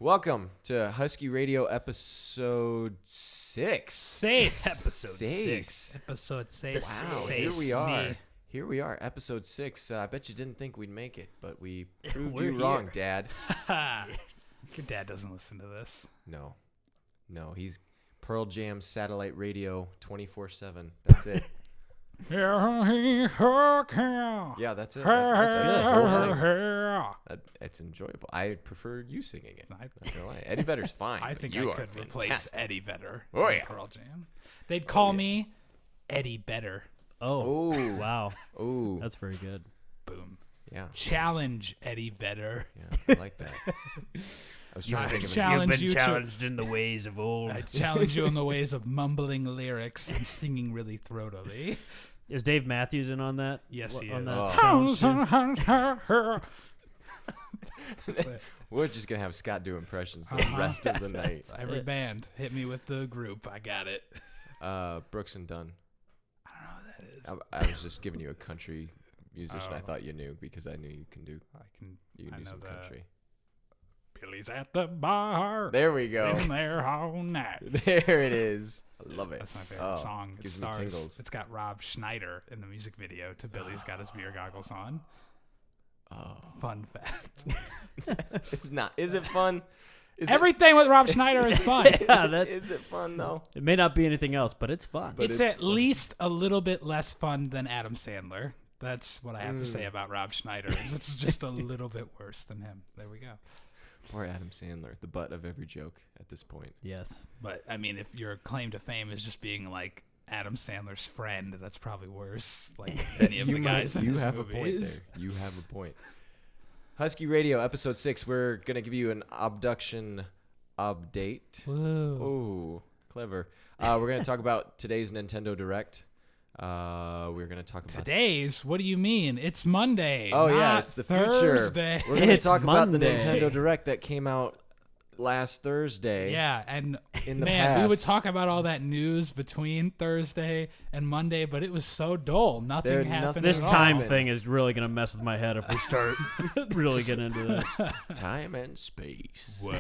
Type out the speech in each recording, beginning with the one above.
Welcome to Husky Radio episode 6. Episode 6. Wow, here we are. Here we are, episode 6. I bet you didn't think we'd make it, but we proved you wrong, Dad. Your dad doesn't listen to this. No, he's Pearl Jam satellite radio 24/7. That's it. Yeah, that's it. That's the whole thing. It's enjoyable. I prefer you singing it. Not gonna lie. Eddie Vedder's fine. I think you I could replace Eddie Vedder in Pearl Jam. They'd call me Eddie Better. Oh, wow. Oh, That's very good. Boom. yeah. Challenge Eddie Vedder. Yeah, I like that. I was trying to think of Challenge you in the ways of old. I challenge you in the ways of mumbling lyrics and singing really throatily. Is Dave Matthews in on that? Yes, he On is. that challenge too? We're just gonna have Scott do impressions the rest of the night. Every band, hit me with the group. I got it. Brooks and Dunn. I don't know what that is. I was just giving you a country musician. I Oh. thought you knew because I knew you can do I some know that. country. Billy's at the bar. There we go. Been there all night. There it is. I love it. That's my favorite song. It gives me stars. tingles. It's got Rob Schneider in the music video to Billy's Got His Beer Goggles On. Oh, Fun fact. it's not. Is it fun? Everything with Rob Schneider is fun. Is it fun though? It may not be anything else, but it's fun. But It's at least a little bit less fun than Adam Sandler. That's what I have to say about Rob Schneider. It's just a little bit worse than him. There we go. Poor Adam Sandler, the butt of every joke at this point. Yes. But I mean, if your claim to fame is just being like Adam Sandler's friend, that's probably worse. Like any of the guys in You his have movies. a point there. You have a point. Husky Radio, episode 6. We're gonna give you an abduction update. Whoa. Oh, clever. We're gonna talk about today's Nintendo Direct. We're gonna talk about Today's? What do you mean? It's Monday. Oh yeah, not it's the Thursday. future. We're gonna It's talk about the Monday. Nintendo Direct that came out last Thursday. Yeah, and In the man, we would past. talk about all that news between Thursday and Monday, but it was so dull. Nothing happened. This at all. time thing is really going to mess with my head if we start really getting into this. Time and space. Whoa.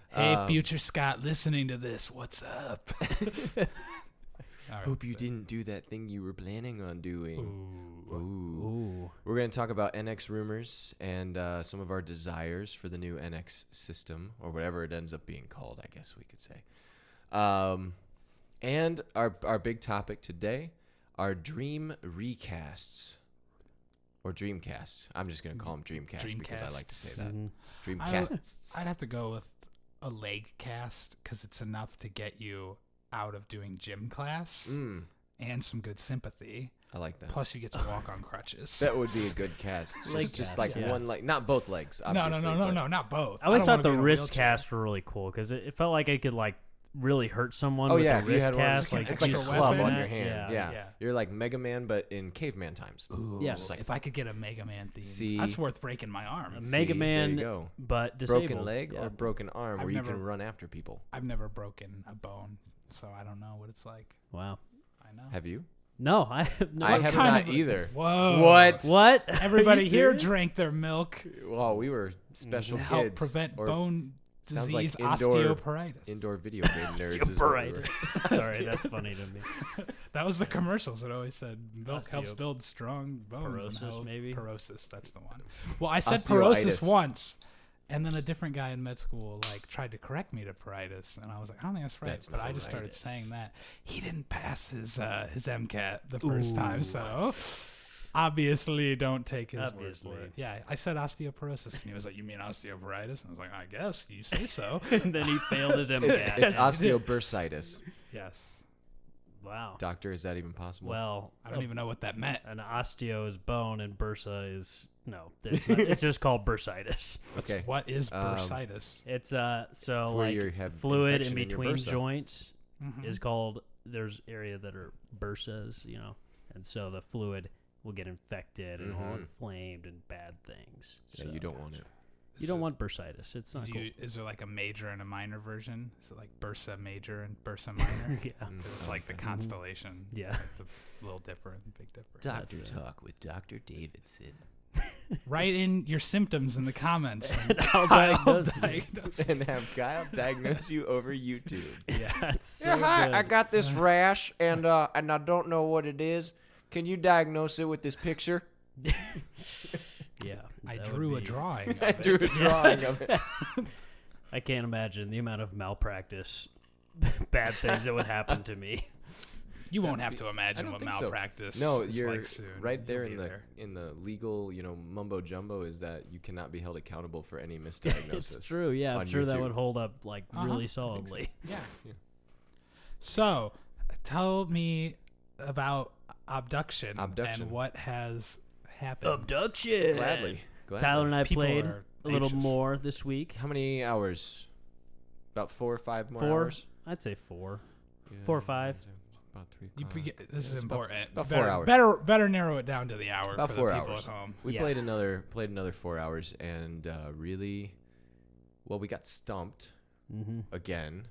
Hey, future Scott, listening to this, what's up? All right, Hope you didn't do that thing you were planning on doing. Ooh. Ooh. We're going to talk about NX rumors and some of our desires for the new NX system, or whatever it ends up being called, I guess we could say. And our big topic today, our dream recasts. Or Dreamcasts. I'm just going to call them Dreamcasts because I like to say that. Mhm. Dreamcasts. I'd have to go with a leg cast because it's enough to get you out of doing gym class and some good sympathy. I like that. Plus, you get to walk on crutches. That would be a good cast. Leg Just cast, like yeah. one leg, not both legs. no, Obviously, not both. I always don't thought wanna the be in a wrist wheelchair. casts were really cool because it felt like it could like really hurt someone Oh with yeah, a if you wrist had one, cast. like it's an like a extra club weapon. on your hand. Yeah. Yeah. You're like Mega Man, but in caveman times. Ooh, Yeah. just like if I could get a Mega Man theme, See? that's worth breaking my arm. Mega See, there Man, you go. but disabled. Broken leg Yeah. or broken arm, I've where you never- can run after people. I've never broken a bone, so I don't know what it's like. Wow. I know. Have you? No, I have no. I have kind not of- either. Whoa. What? What? Everybody Are you here serious? drank their milk Well, we were special to help kids. prevent or bone sounds like disease, indoor- osteoporosis. indoor video game nerds. Is what we were. Sorry, that's funny to me. That was the commercials that always said milk helps Osteo- build strong bones. and Porosis, help- maybe? Porosis, that's the one. Well, I said Osteitis. porosis once, and then a different guy in med school like tried to correct me to paritis, and I was like, I don't think that's right. That's but not I just started paritis. saying that. He didn't pass his MCAT the first time, Ooh. so obviously don't take his Obviously. word for it. Yeah, I said osteoporosis, and he was like, "You mean osteoporosis?" And I was like, "I guess you say so." And then he failed his It's, MCAT. it's osteobursitis. Yes. Wow. Doctor, is that even possible? Well, I don't even know what that meant. an osteo is bone and bursa is no. It's, not, it's just called bursitis. okay. What is Um, bursitis? It's so It's where like you have fluid in infection in your between bursa. joints Mhm. is called. There's area that are bursas, and so the fluid will get infected and all Mhm. inflamed and bad things. Yeah, So you don't want it. you don't want bursitis. It's not cool. Is there like a major and a minor version? Is it like Bursa major and Bursa minor? Yeah. It's like the constellation. Yeah. Like the little different, big difference. Doctor That's it. Talk with Dr. Davidson. Write in your symptoms in the comments. And I'll diagnose you. And have Kyle diagnose you over YouTube. Yeah, it's so Yeah, hi. good. I got this rash, and I don't know what it is. Can you diagnose it with this picture? Yeah, I that drew would a be- drawing of I it. drew a drawing of it. I can't imagine the amount of malpractice, bad things that would happen to me. You won't have to I imagine don't what think so. malpractice No, is you're like soon. right there You'll in be the in the legal, mumbo jumbo is that you cannot be held accountable for any misdiagnosis. It's true. Yeah, I'm on sure that YouTube. would hold up like Uh-huh. really solidly. Yeah. So, tell me about abduction. Abduction. And what has happened. Abduction. Gladly. Tyler and I People played are a little anxious. more this week. How many hours? About 4 or 5 more 4? hours. I'd say 4. Yeah, 4 or 5. About 3 You o'clock. this is It's about- important. about better, 4 hours. Better narrow it down to the hour About for 4 the people hours. at home. We Yeah. played another 4 hours, and really, well, we got stumped Mm-hmm. again.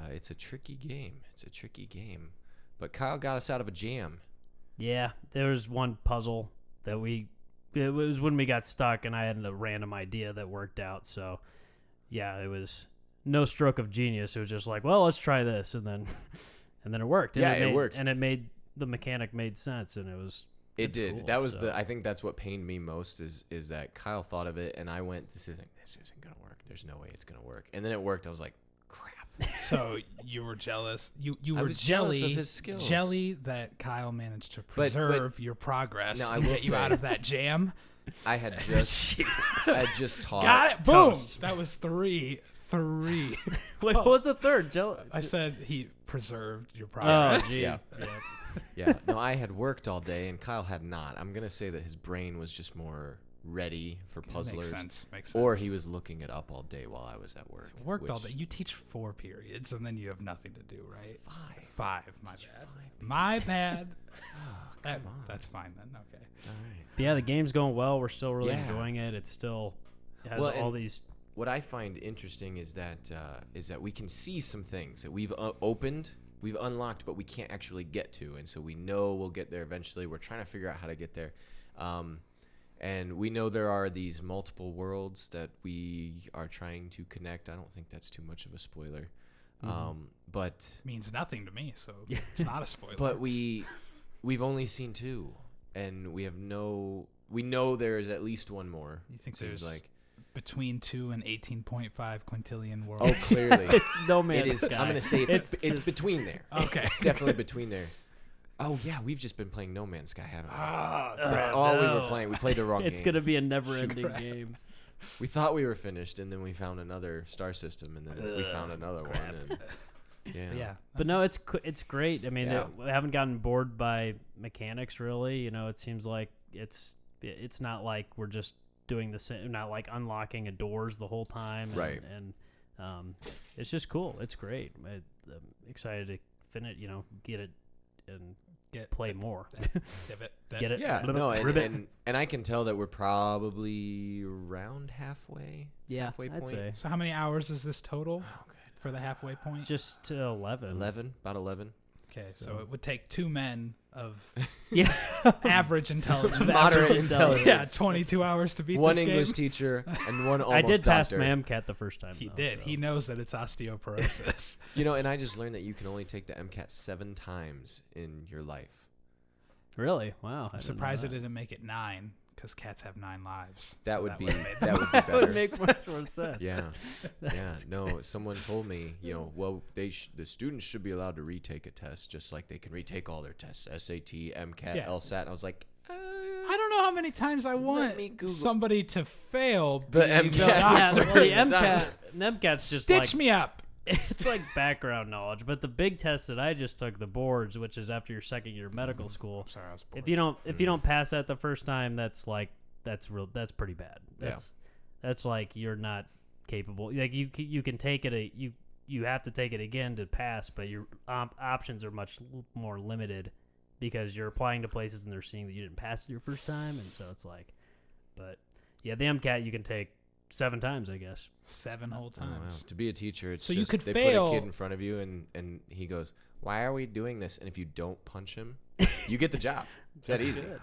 It's a tricky game. But Kyle got us out of a jam. Yeah, there was one puzzle that it was when we got stuck, and I had a random idea that worked out. So, yeah, it was no stroke of genius. It was just like, well, let's try this, and then it worked. And Yeah, it made- worked. and the mechanic made sense, and it was. It it's did. cool, That was so. I think that's what pained me most is that Kyle thought of it, and I went, this isn't gonna work. There's no way it's gonna work. And then it worked. I was like, crap. So you were jealous. You I were was jealous jelly. of his skills. Jelly that Kyle managed to But- preserve your progress Now, I and will get you say- out of that jam. I had just taught. Got it. Boom. Toast. That was 3. Wait, what was the third? I said he preserved your Oh, progress. gee. Yeah. Yeah. No, I had worked all day, and Kyle had not. I'm gonna say that his brain was just more ready for puzzlers. Makes sense. Or he was looking it up all day while I was at work. worked all which- day. You teach 4 periods, and then you have nothing to do, right? 5. 5. My bad. 5, My bad. Oh, That- come on. That's fine then. Okay. All right. But yeah, the game's going well. We're still really Yeah. enjoying it. It still has Well, all and- these. What I find interesting is that we can see some things that we've opened, we've unlocked, but we can't actually get to, and so we know we'll get there eventually. We're trying to figure out how to get there, and we know there are these multiple worlds that we are trying to connect. I don't think that's too much of a spoiler, but Means nothing to me, so it's not a spoiler. but we've only seen 2, and we know there is at least one more. You think it seems there's like. between 2 and 18.5 quintillion worlds? Oh, clearly. It's No It Man's is. Sky. I'm gonna say it's just- between there. Okay. It's definitely between there. Oh yeah, we've just been playing No Man's Sky, haven't we? That's Oh, all we were no. playing. We played the wrong It's game. gonna be a never-ending game. We thought we were finished, and then we found another star system, and then we found another one. And, Yeah. But no, it's great. I mean, Yeah. we haven't gotten bored by mechanics really. You know, it seems like it's not like we're just doing the same, not like unlocking doors the whole time. And, Right. And it's just cool. It's great. I'm excited to finish. Get it and play more. Get it? yeah, Ribbit. no, Ribbit. and I can tell that we're probably around halfway. Yeah, halfway I'd point. say So how many hours is this total Oh, good. for the halfway point? just 11. 11, about 11. Okay, so it would take 2 men of Yeah. average intelligence. Moderate Average intelligence. Yeah, 22 hours to beat One this English game. teacher and one almost I did pass doctor. my MCAT the first time. He though, did. so. He knows that it's osteoporosis. And I just learned that you can only take the MCAT 7 times in your life. Really? Wow. I I'm didn't know surprised it that. didn't make it 9 because cats have 9 lives. That So would be would've made that would be That better. would make much more sense. Yeah, yeah. No, someone told me, well, the students should be allowed to retake a test just like they can retake all their tests, SAT, MCAT, Yeah. LSAT. And I was like, I don't know how many times I want me Google- somebody to fail. The being a MCAT. Yeah, doctor. well, the Done. MCAT's just Stitch like me up. it's like background knowledge. But the big test that I just took, the boards, which is after your second year of medical school. Sorry, I was bored. If you don't pass that the first time, that's pretty bad. Yeah. That's like you're not capable. Like you can take it you have to take it again to pass, but your options are much more limited because you're applying to places and they're seeing that you didn't pass it your first time, and so it's like, but yeah, the MCAT you can take 7 times, I guess. 7 whole Oh, wow. times. To be a teacher, it's So just you could they fail. put a kid in front of you and he goes, "Why are we doing this?" And if you don't punch him, you get the job. It's that easy. good.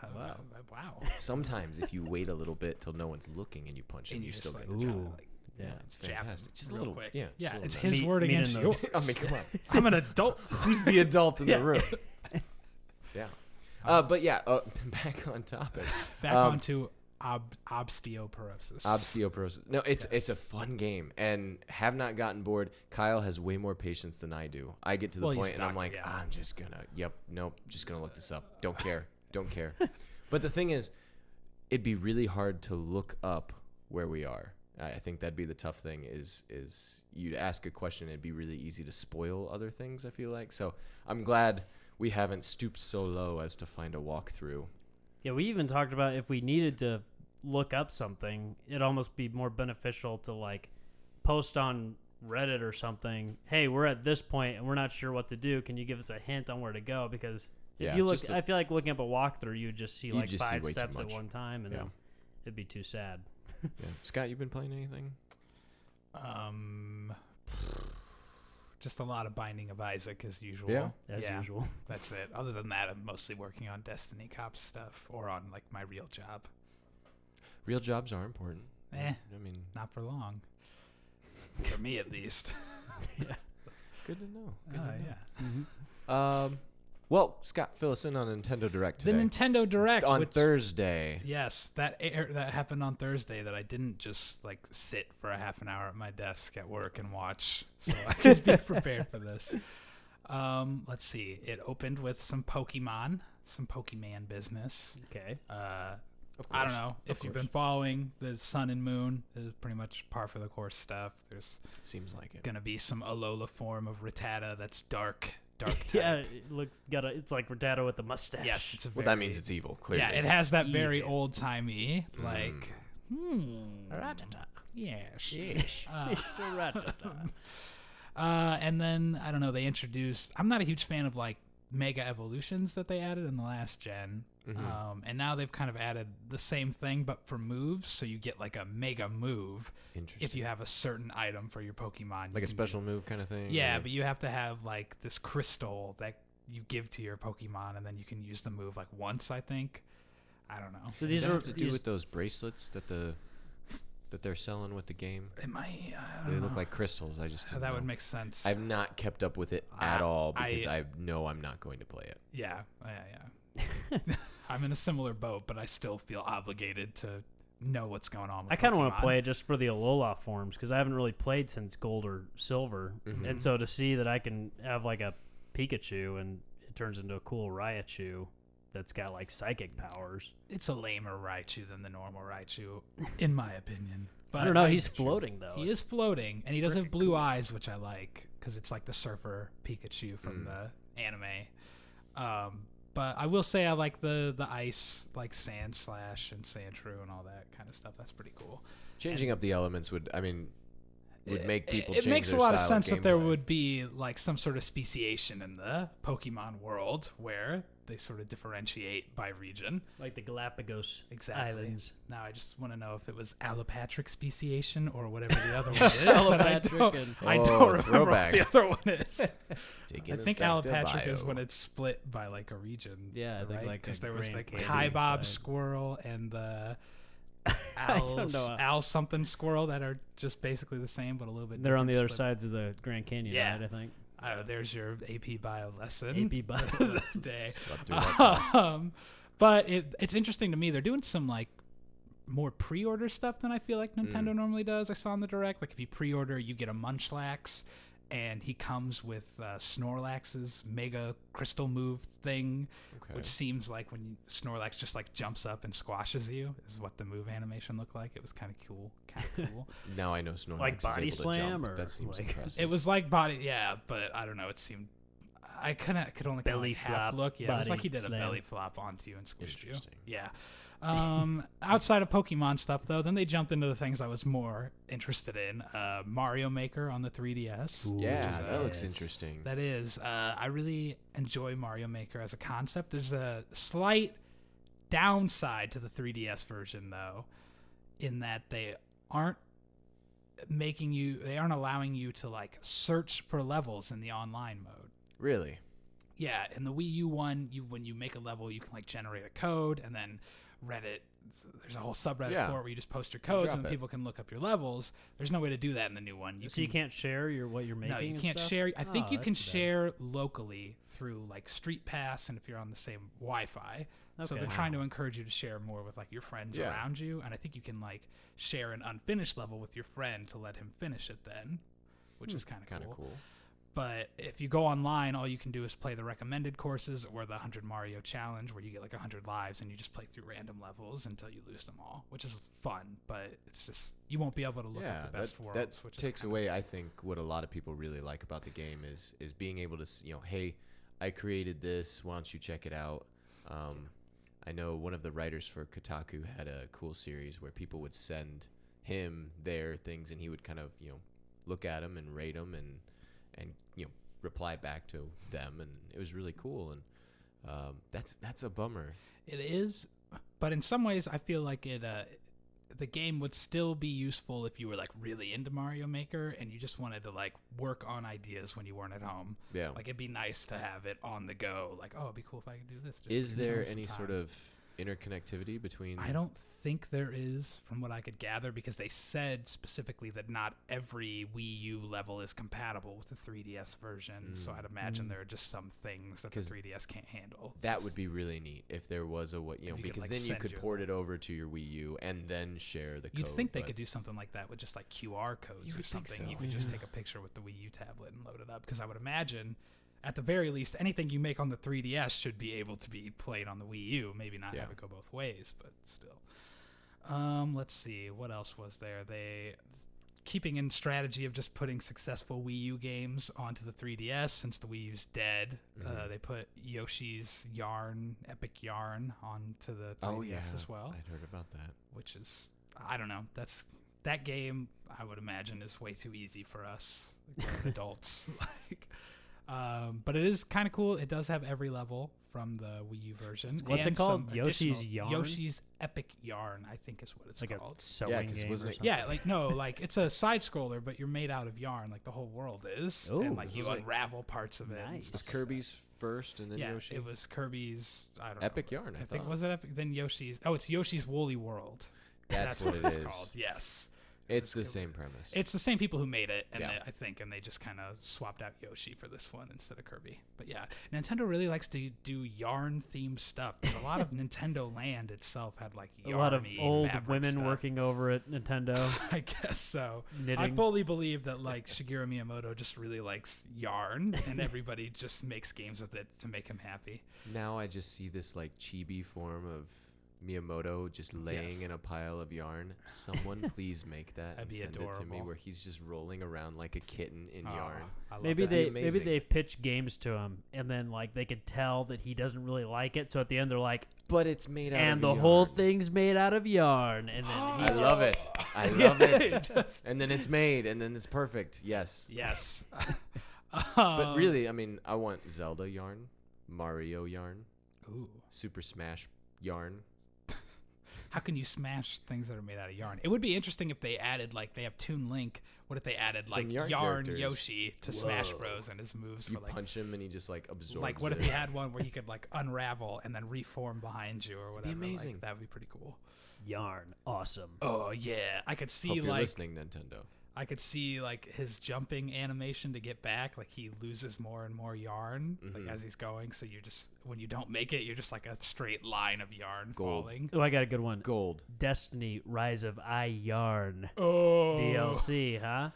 Wow. Sometimes if you wait a little bit till no one's looking and you punch him, And you just, still like, get the try job. to, like, Yeah, it's jab him fantastic. Just a real little quick. Yeah, Yeah, just a it's little his Me- word me against and yours. I mean, come on. I'm an adult. Who's the adult in Yeah. the room? Yeah. But yeah, back on topic. Back onto osteoporosis. Osteoporosis. No, it's a fun game, and have not gotten bored. Kyle has way more patience than I do. I get to the Well, he's point, and I'm stuck, like, yeah. I'm just gonna, just gonna look this up. Don't care. But the thing is, it'd be really hard to look up where we are. I think that'd be the tough thing. Is you'd ask a question, it'd be really easy to spoil other things. I feel like so. I'm glad we haven't stooped so low as to find a walkthrough. Yeah, we even talked about if we needed to look up something, it'd almost be more beneficial to like post on Reddit or something. Hey, we're at this point and we're not sure what to do. Can you give us a hint on where to go? Because if you look, I feel like looking up a walkthrough, you would just see like just see 5 way too steps at much. one time, and then it'd be too sad. Yeah. Scott, you been playing anything? Just a lot of Binding of Isaac as usual. Yeah? As usual. That's it. Other than that, I'm mostly working on Destiny Cops stuff or on like my real job. Real jobs are important. Eh. I mean, Not for long. For me, at least. good to know. Oh, Good to know. yeah. Well, Scott, fill us in on Nintendo Direct The today. Nintendo Direct on which- Thursday. Yes, that happened on Thursday. That I didn't just like sit for a half an hour at my desk at work and watch, so I could be prepared for this. Let's see. It opened with some Pokemon business. Okay. Of course. I don't know if you've been following the Sun and Moon. Is pretty much par for the course stuff. There's Seems like it. gonna be some Alola form of Rattata that's dark type. Yeah, it looks it's like Rattata with a mustache. Yes, it's a Well, very, that means it's evil, clearly. yeah. It has that very Evil. old timey like. Rattata. Yes. Yes. Mr. Rattata. And then I don't know. They introduced. I'm not a huge fan of like Mega Evolutions that they added in the last gen. And now they've kind of added the same thing, but for moves. So you get like a Mega move Interesting. if you have a certain item for your Pokemon. Like you a can special move kind of thing? Yeah, or- but you have to have like this crystal that you give to your Pokemon, and then you can use the move like once. I think. I don't know. So Does these that are have to do with those bracelets that they're selling with the game? It might. I They don't look know. like crystals. I just didn't That know. would make sense. I've not kept up with it at all because I- I know I'm not going to play it. Yeah. I'm in a similar boat, but I still feel obligated to know what's going on with I kind of want Pokemon. to play it just for the Alola forms because I haven't really played since Gold or Silver, and so to see that I can have like a Pikachu and it turns into a cool Raichu that's got like psychic powers. It's a lamer Raichu than the normal Raichu, in my opinion. But I don't know. He's floating though. He is floating, and he does have blue eyes, which I like because it's like the surfer Pikachu from the anime. But I will say I like the ice, like Sand Slash and Sandshrew and all that kind of stuff. That's pretty cool. Changing up the elements would make people It change makes a their lot of style sense that there gameplay. would be like some sort of speciation in the Pokemon world where they sort of differentiate by region. like the Galapagos Exactly. Islands. Now I just want to know if it was allopatric speciation or whatever the other one is. that I don't remember throwback. what the other one is. Taking I us think back to allopatric is bio. when it's split by like a region. Yeah, I think right? like Because a there was the Grand Canyon Kaibob side. squirrel and the don't know. Al something squirrel that are just basically the same but a little bit. They're on the other different split. sides of the Grand Canyon, Yeah. right? I think. There's your AP bio lesson. AP bio this day. Slept through that class. But it's interesting to me. They're doing some like more pre-order stuff than I feel like Nintendo normally does. I saw in the Direct, like if you pre-order, you get a Munchlax, and he comes with Snorlax's Mega Crystal Move thing, Okay. which seems like when Snorlax just like jumps up and squashes you is what the move animation looked like. It was kind of cool. Now I know Snorlax Like is body able to slam jump. or That seems like- impressive. It was like body, yeah, but I don't know. It seemed I could only kind of Belly like half flop, look. Yeah, it was like body he did slam. a belly flop onto you and squished you. Interesting. Yeah. Outside of Pokemon stuff, though, then they jumped into the things I was more interested in. Mario Maker on the 3DS. Yeah, which is, that looks yes. interesting. That is. I really enjoy Mario Maker as a concept. There's a slight downside to the 3DS version, though, in that they aren't they aren't allowing you to like search for levels in the online mode. Really? Yeah, in the Wii U one, when you make a level, you can like generate a code, and then Reddit, there's a whole subreddit for it where you just post your codes and people can look up your levels. There's no way to do that in the new one. You can't share what you're making. No, you can't share. I think you can share locally through like Street Pass, and if you're on the same Wi-Fi. Okay. So they're trying to encourage you to share more with like your friends around you, and I think you can like share an unfinished level with your friend to let him finish it then, which is kind of cool. But if you go online, all you can do is play the recommended courses or the 100 Mario challenge, where you get like 100 lives and you just play through random levels until you lose them all, which is fun. But it's just you won't be able to look at the best worlds. That takes away, I think, what a lot of people really like about the game is being able to, hey, I created this. Why don't you check it out? I know one of the writers for Kotaku had a cool series where people would send him their things, and he would kind of look at them and rate them and reply back to them, and it was really cool. And that's a bummer. It is, but in some ways I feel like the game would still be useful if you were like really into Mario Maker and you just wanted to like work on ideas when you weren't at home. Yeah, like it'd be nice to have it on the go, like, oh, it'd be cool if I could do this. Is there any sort of interconnectivity between? I don't think there is, from what I could gather, because they said specifically that not every Wii U level is compatible with the 3DS version. So I'd imagine there are just some things that the 3DS can't handle. That would be really neat if there was a because then you could port it over to your Wii U and then share the code. You'd think they could do something like that with just like QR codes or something. You could just take a picture with the Wii U tablet and load it up, because I would imagine at the very least, anything you make on the 3DS should be able to be played on the Wii U. Maybe not have it go both ways, but still. Let's see. What else was there? They, keeping in strategy of just putting successful Wii U games onto the 3DS, since the Wii U's dead, they put Yoshi's Yarn, Epic Yarn, onto the 3DS as well. I'd heard about that. Which is, I don't know. That game, I would imagine, is way too easy for us, like adults. But it is kind of cool. It does have every level from the Wii U version. What's it called? Yoshi's Yarn? Yoshi's Epic Yarn, I think is what it's like called. A sewing game or something? Yeah, it's a side scroller, but you're made out of yarn, like the whole world is. Ooh, and you unravel parts of it. Nice. It's Kirby's first, and then Yoshi. It was Kirby's. I don't know. Epic Yarn. I think was it Epic? Then Yoshi's. Oh, it's Yoshi's Woolly World. That's what it's called. Yes. It's the same premise. It's the same people who made it, and I think, and they just kind of swapped out Yoshi for this one instead of Kirby. But yeah, Nintendo really likes to do yarn-themed stuff. There's a lot of Nintendo Land itself had like yarny, a lot of old women stuff. working over at Nintendo. I guess so. Knitting. I fully believe that like Shigeru Miyamoto just really likes yarn, and everybody just makes games with it to make him happy. Now I just see this like chibi form of Miyamoto just laying in a pile of yarn. Someone please make that and send it to me, where he's just rolling around like a kitten in yarn. Maybe they pitch games to him, and then like they could tell that he doesn't really like it. So at the end they're like, "But it's made out of yarn. And the whole thing's made out of yarn." And then I love it. I love it. And then it's made, and then it's perfect. Yes. Yes. But really, I mean, I want Zelda yarn, Mario yarn, Super Smash yarn. How can you smash things that are made out of yarn? It would be interesting if they added, like, they have Toon Link. What if they added, like, yarn Yoshi to Smash Bros. And his moves you for, like... punch him and he just, like, absorbs Like, what if you had one where he could, like, unravel and then reform behind you or whatever? That'd be amazing. Like, that would be pretty cool. Yarn. Awesome. Oh, yeah. I could see, Hope you're listening, Nintendo. I could see, like, his jumping animation to get back. Like, he loses more and more yarn, like, as he's going. So you're just, when you don't make it, you're just like a straight line of yarn falling. Oh, I got a good one. Gold. Destiny, Rise of I Yarn. Oh. DLC, huh?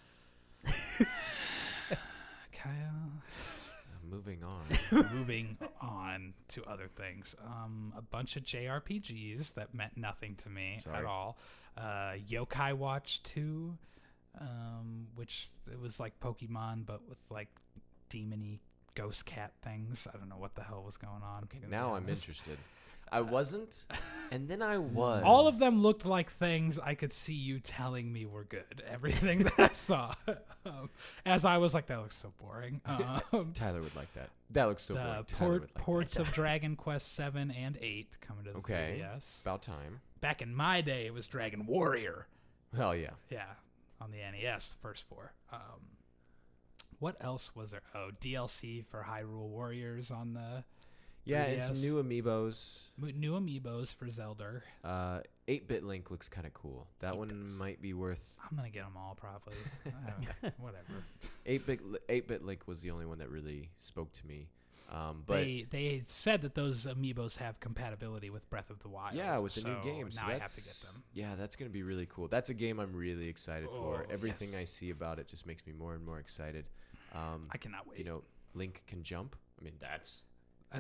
Kyle. Moving on. Moving on to other things. A bunch of JRPGs that meant nothing to me at all. Yokai Watch 2. Which it was like Pokemon, but with like demony ghost cat things. I don't know what the hell was going on. Okay, now I'm interested. I wasn't, and then I was. All of them looked like things I could see you telling me were good. Everything that I saw. As I was like, that looks so boring. Tyler would like that. That looks so boring. Ports of Dragon Quest 7 and 8 coming to the 3DS. About time. Back in my day, it was Dragon Warrior. Hell yeah. Yeah. on the NES, the first 4. What else was there? Oh, DLC for Hyrule Warriors on the Yeah, 3DS. and some new amiibos. New amiibos for Zelda. 8-bit Link looks kind of cool. That one might be worth. I'm gonna get them all probably. Whatever. 8-bit Link was the only one that really spoke to me. But they said that those amiibos have compatibility with Breath of the Wild. yeah, with the new game. Now So I have to get them. Yeah, that's gonna be really cool. That's a game I'm really excited for. Oh, Everything yes. I see about it just makes me more and more excited. I cannot wait. You know, Link can jump. I mean, that's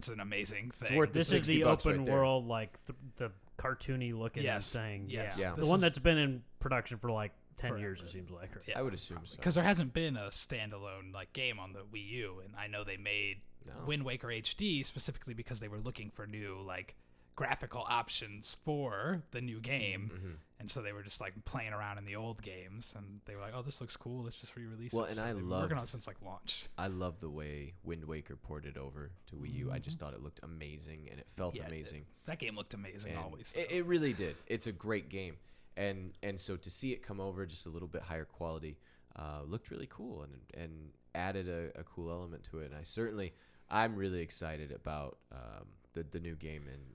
an amazing thing. worth This is 60 the bucks open right there. world, like the cartoony looking Yes. thing. Yes. Yeah. The This one is- that's been in production for like 10 Forever. years, it seems like. Yeah, I would assume so. because there hasn't been a standalone like game on the Wii U, and I know they made No. Wind Waker HD specifically because they were looking for new like graphical options for the new game, Mhm. and so they were just like playing around in the old games, and they were like, "Oh, this looks cool. Let's just re-release Well, it." and So I they've been working on it loved- since like launch. I love the way Wind Waker ported over to Wii U. I just thought it looked amazing and it felt Yeah, it did. amazing. That game looked amazing And always. it really did. It's a great game, and so to see it come over just a little bit higher quality looked really cool and added a cool element to it. And I'm really excited about the new game, and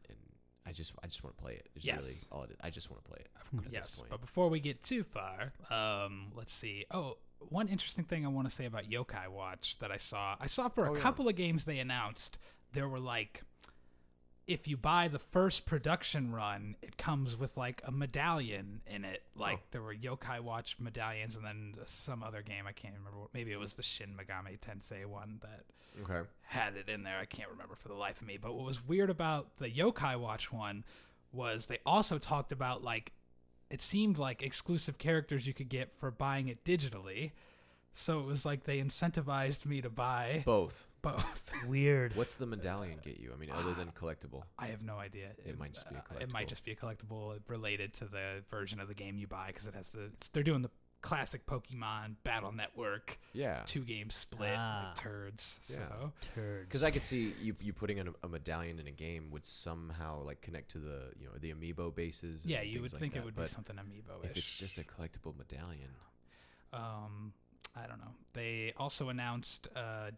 I just want to play it. It's Yes. really all it is. I just want to play it. at this Yes, point. but before we get too far, let's see. Oh, one interesting thing I want to say about Yokai Watch that I saw for a Oh, yeah. couple of games they announced, there were like, if you buy the first production run, it comes with like a medallion in it. Like there were Yokai Watch medallions, and then some other game I can't remember. Maybe it was the Shin Megami Tensei one that Okay. had it in there. I can't remember for the life of me. But what was weird about the Yokai Watch one was they also talked about like, it seemed like exclusive characters you could get for buying it digitally. So it was like they incentivized me to buy Both. both. Weird. What's the medallion get you? I mean, other than collectible. I have no idea. It might just be a It might collectible. just be a collectible related to the version of the game you buy, because it has they're doing the classic Pokemon Battle Network Yeah. 2-game split Ah. like turds. Yeah. So Turds. Because I could see you putting a medallion in a game would somehow like connect to the the amiibo bases. And yeah, you would things like think that. it would but be something amiibo-ish. if it's just a collectible medallion, I don't know. They also announced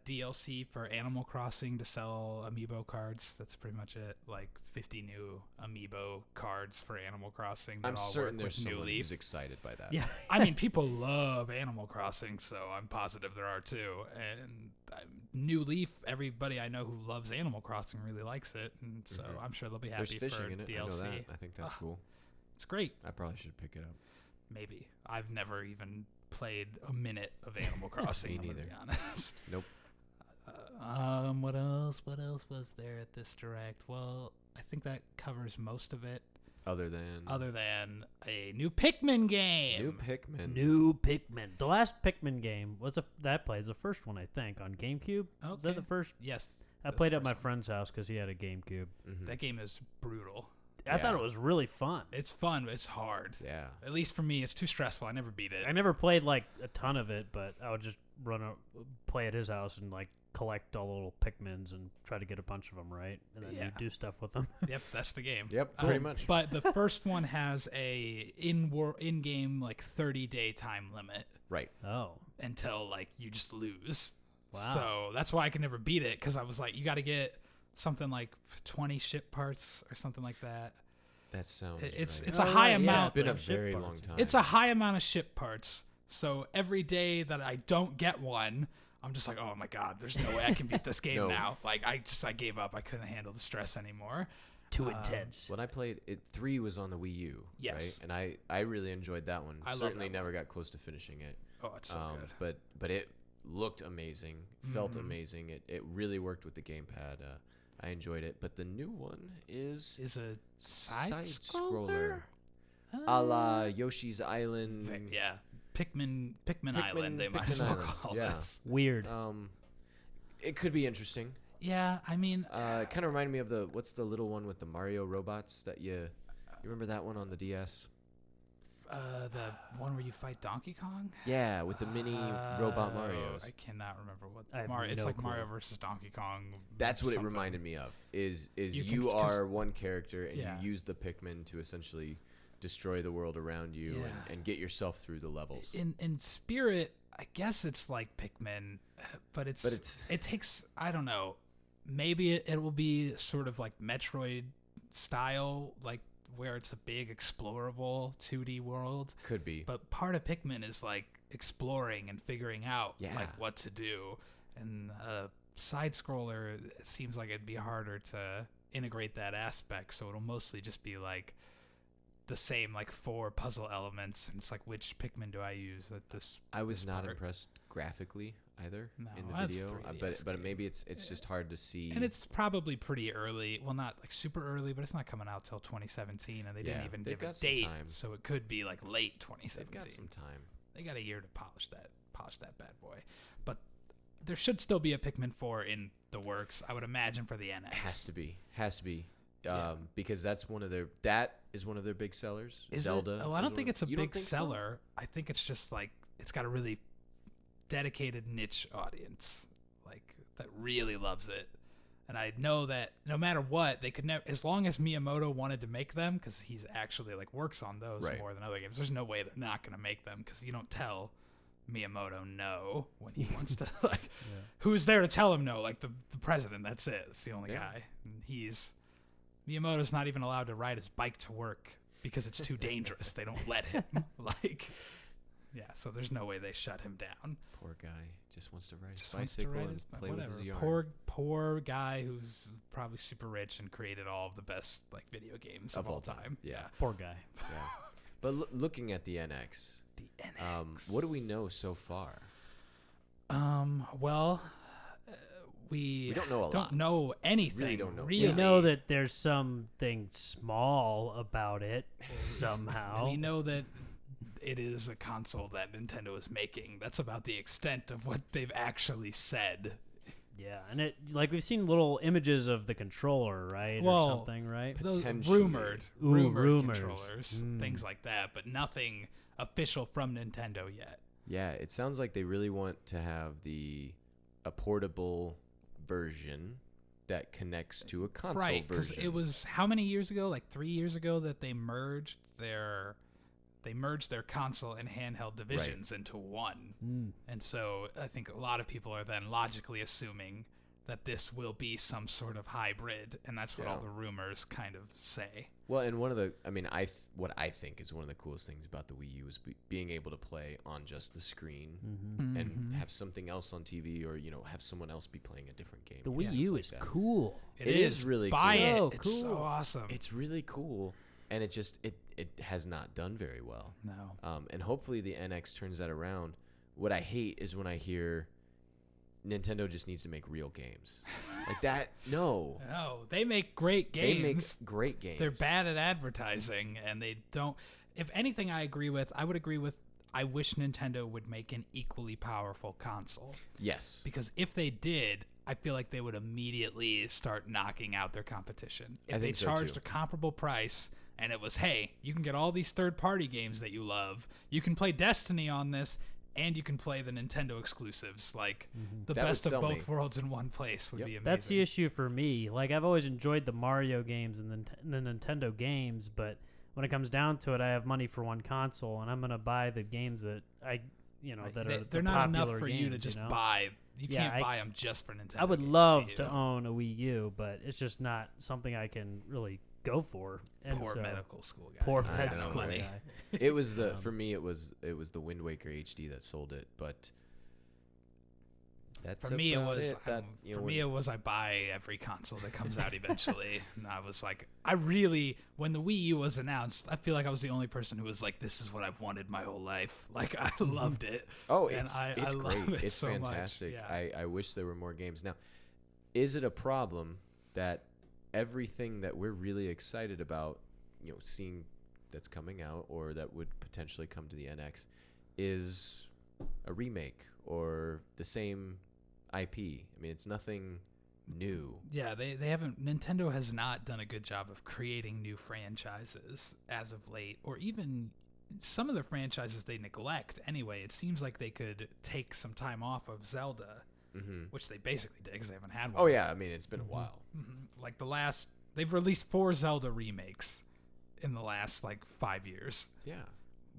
DLC for Animal Crossing to sell amiibo cards. That's pretty much it. Like 50 new amiibo cards for Animal Crossing. That I'm all certain work there's with New someone Leaf. who's excited by that. Yeah. I mean, people love Animal Crossing, so I'm positive there are too. And New Leaf, everybody I know who loves Animal Crossing really likes it, and so Mhm. I'm sure they'll be There's happy for fishing in it. DLC. I know that. I think that's cool. It's great. I probably should pick it up. Maybe I've never even played a minute of Animal Crossing. Me I'm gonna neither. be honest. Nope. What else? What else was there at this direct? Well, I think that covers most of it, Other than a new Pikmin game. new Pikmin. New Pikmin. The last Pikmin game was that plays the first one, I think, on GameCube. Was that Okay. the first? Yes, I that's played the at my first one. friend's house because he had a GameCube. Mhm. That game is brutal. I thought Yeah. it was really fun. It's fun, but it's hard. Yeah. At least for me, it's too stressful. I never beat it. I never played like a ton of it, but I would just play at his house and like collect all the little Pikmins and try to get a bunch of them right, and then Yeah. you do stuff with them. Yep, that's the game. Yep. Pretty much. But the first one has a in-game like 30-day time limit Right. Oh, until like you just lose. Wow. So that's why I could never beat it, because I was like, you got to get something like 20 ship parts or something like that. That sounds. It's right. it's a high yeah, amount. It's been a like ship very parts, long yeah. time. It's a high amount of ship parts. So every day that I don't get one, I'm just like, oh my god, there's no way I can beat this game No. now. Like I gave up. I couldn't handle the stress anymore. too intense. When I played it, 3 was on the Wii U. Yes. Right? And I really enjoyed that one. I love Certainly that never got close to finishing it. Oh, it's so good. But it looked amazing. Felt Mhm. amazing. It really worked with the gamepad. I enjoyed it. But the new one is Is a side scroller. A la Yoshi's Island. Yeah. Pikmin Island, they might Pikmin as well Island, call yeah. this. Weird. It could be interesting. Yeah, I mean, It kind of reminded me of what's the little one with the Mario robots that you remember that one on the DS? the one where you fight Donkey Kong. Yeah, with the mini robot Marios. I cannot remember what I have Mario. It's no like clue. Mario versus Donkey Kong. That's what it something. reminded me of. Is You you, can- 'cause- are one character and Yeah. you use the Pikmin to essentially destroy the world around you and get yourself through the levels. In spirit, I guess it's like Pikmin, but it takes, I don't know, maybe it will be sort of like Metroid style, like where it's a big explorable 2D world. Could be. But part of Pikmin is like exploring and figuring out like what to do. And side scroller, it seems like it'd be harder to integrate that aspect, so it'll mostly just be like the same like 4 puzzle elements, and it's like, which Pikmin do I use at this? I was not impressed graphically either in the video, but maybe it's just hard to see. And it's probably pretty early. Well, not like super early, but it's not coming out till 2017, and they didn't even give a date, so it could be like late 2017. They've got some time. They got a year to polish that bad boy. But there should still be a Pikmin 4 in the works, I would imagine, for the NX. Has to be. Because that is one of their big sellers. Is Zelda. Oh, I don't think it's a big seller. So? I think it's just like it's got a really dedicated niche audience, like that really loves it. And I know that no matter what, they could never, as long as Miyamoto wanted to make them, because he's actually like works on those more than other games. There's no way they're not going to make them, because you don't tell Miyamoto no when he wants to. Like, who's there to tell him no? Like the president. That's it. It's the only guy. And Miyamoto's not even allowed to ride his bike to work because it's too dangerous. They don't let him. So there's no way they shut him down. Poor guy just wants to ride his bicycle and play with his yard. Poor guy who's probably super rich and created all of the best like video games of all time. Yeah, poor guy. Yeah, but looking at the NX, what do we know so far? We don't know don't know anything. Really don't know. We know that there's something small about it somehow. We know that it is a console that Nintendo is making. That's about the extent of what they've actually said. Yeah, and it like we've seen little images of the controller, right, or something, right? Those rumored controllers, things like that, but nothing official from Nintendo yet. Yeah, it sounds like they really want to have a portable version that connects to a console version. Right, because it was how many years ago? Like 3 years ago that they merged their console and handheld divisions into one. And so I think a lot of people are then logically assuming that this will be some sort of hybrid, and that's what all the rumors kind of say. Well, and what I think is one of the coolest things about the Wii U is being able to play on just the screen and have something else on TV, or have someone else be playing a different game. The Wii U is cool. It is really cool. It. It's so awesome. It's really cool, and it has not done very well. No. And hopefully the NX turns that around. What I hate is when I hear Nintendo just needs to make real games like that. No, they make great games. They make great games. They're bad at advertising, and they don't. If anything, I would agree with. I wish Nintendo would make an equally powerful console. Yes, because if they did, I feel like they would immediately start knocking out their competition. If they charged a comparable price, and it was, hey, you can get all these third-party games that you love. You can play Destiny on this. And you can play the Nintendo exclusives, like the best of both worlds in one place would be amazing. That's the issue for me. Like, I've always enjoyed the Mario games and the Nintendo games, but when it comes down to it, I have money for one console, and I'm gonna buy the games that they're not enough for you to just buy. You can't buy them just for Nintendo. I would love to own a Wii U, but it's just not something I can really go for. And poor medical school guy. Poor medical school guy. It was for me. It was the Wind Waker HD that sold it, but that's for me. It was I buy every console that comes out eventually, and I was like, when the Wii U was announced, I feel like I was the only person who was like, this is what I've wanted my whole life. Like, I loved it. Oh, it's great. It's so fantastic. Yeah. I wish there were more games. Now, is it a problem that everything that we're really excited about, seeing that's coming out or that would potentially come to the NX is a remake or the same IP? I mean, it's nothing new. Yeah, they haven't. Nintendo has not done a good job of creating new franchises as of late, or even some of the franchises they neglect anyway. It seems like they could take some time off of Zelda. Which they basically did because they haven't had one. Oh yeah, I mean it's been a while. Like they've released 4 Zelda remakes in the last like 5 years. Yeah.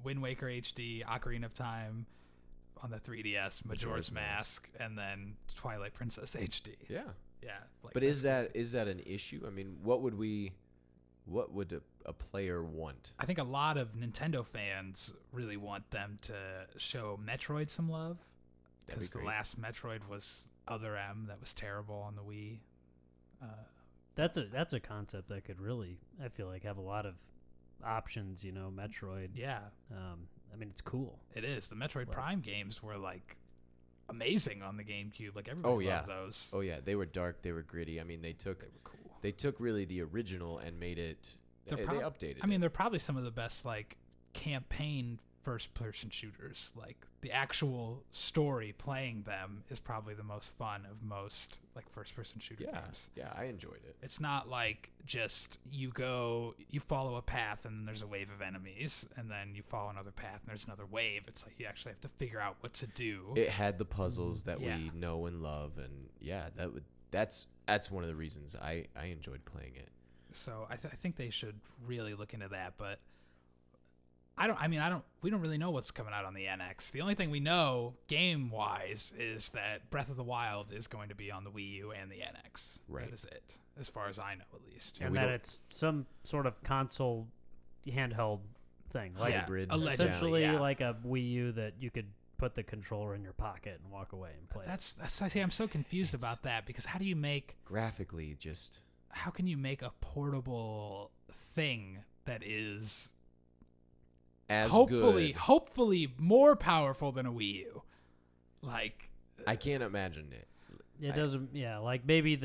Wind Waker HD, Ocarina of Time on the 3DS, Majora's Mask, and then Twilight Princess HD. Yeah. Yeah. Like, But is that an issue? I mean, what would a player want? I think a lot of Nintendo fans really want them to show Metroid some love, because the last Metroid was Other M that was terrible on the Wii. That's a concept that could really, I feel like, have a lot of options. Metroid. Yeah. I mean, it's cool. It is. The Metroid Prime games were like amazing on the GameCube. Like everybody loved those. Oh yeah, they were dark. They were gritty. I mean, they were cool. They took really the original and made it. They updated. I mean, they're probably some of the best like campaign first-person shooters. Like the actual story playing them is probably the most fun of most like first-person shooter games. Yeah, I enjoyed it. It's not like just you follow a path and then there's a wave of enemies, and then you follow another path and there's another wave. It's like you actually have to figure out what to do. It had the puzzles that we know and love, and that's one of the reasons I enjoyed playing it. So I think they should really look into that, but we don't really know what's coming out on the NX. The only thing we know game-wise is that Breath of the Wild is going to be on the Wii U and the NX. Right. That is it, as far as I know, at least. And that it's some sort of console handheld thing. Like hybrid. Essentially like a Wii U that you could put the controller in your pocket and walk away and play. I'm so confused about that, because how do you make... Graphically, just... How can you make a portable thing that is... hopefully more powerful than a Wii U? Like, I can't imagine it. It doesn't. Yeah, like maybe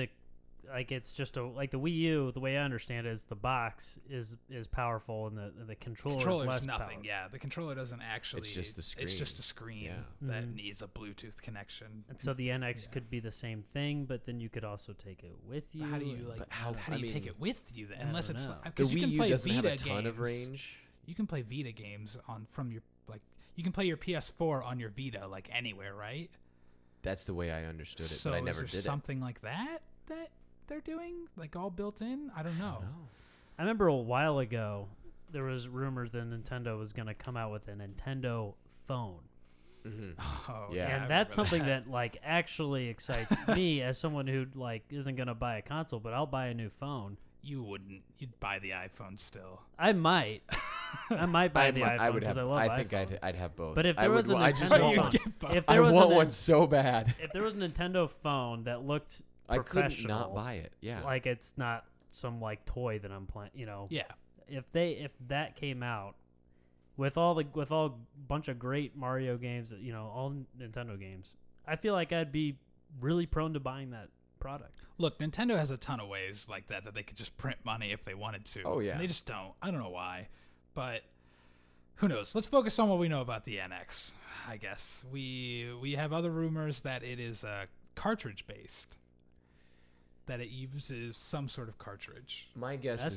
it's just like the Wii U. The way I understand it is the box is powerful and the controller is less nothing. powerful. Yeah, the controller doesn't actually. It's just the screen. It's just a screen that needs a Bluetooth connection. And so the NX could be the same thing, but then you could also take it with you. How do you how do you take it with you then? Unless it's the because you Wii can U play doesn't Vita have a ton games. of range. You can play Vita games from your you can play your PS4 on your Vita like anywhere, right? That's the way I understood it, so but I never is there did something like that they're doing, like all built in? I don't know. I remember a while ago there was rumors that Nintendo was going to come out with a Nintendo phone. Mm-hmm. Oh, yeah, and that's something that like actually excites me as someone who like isn't going to buy a console, but I'll buy a new phone. You wouldn't. You'd buy the iPhone still. I might. I might buy the iPhone because I love iPhone. I think I'd have both. But if there was a Nintendo phone, I want one so bad. If there was a Nintendo phone that looked professional, I couldn't not buy it. Yeah, like it's not some like toy that I'm playing. Yeah. If that came out with all bunch of great Mario games, all Nintendo games, I feel like I'd be really prone to buying that product. Look, Nintendo has a ton of ways like that they could just print money if they wanted to. Oh yeah. And they just don't. I don't know why, but who knows? Let's focus on what we know about the NX. I guess we have other rumors that it is cartridge based, that it uses some sort of cartridge. My guess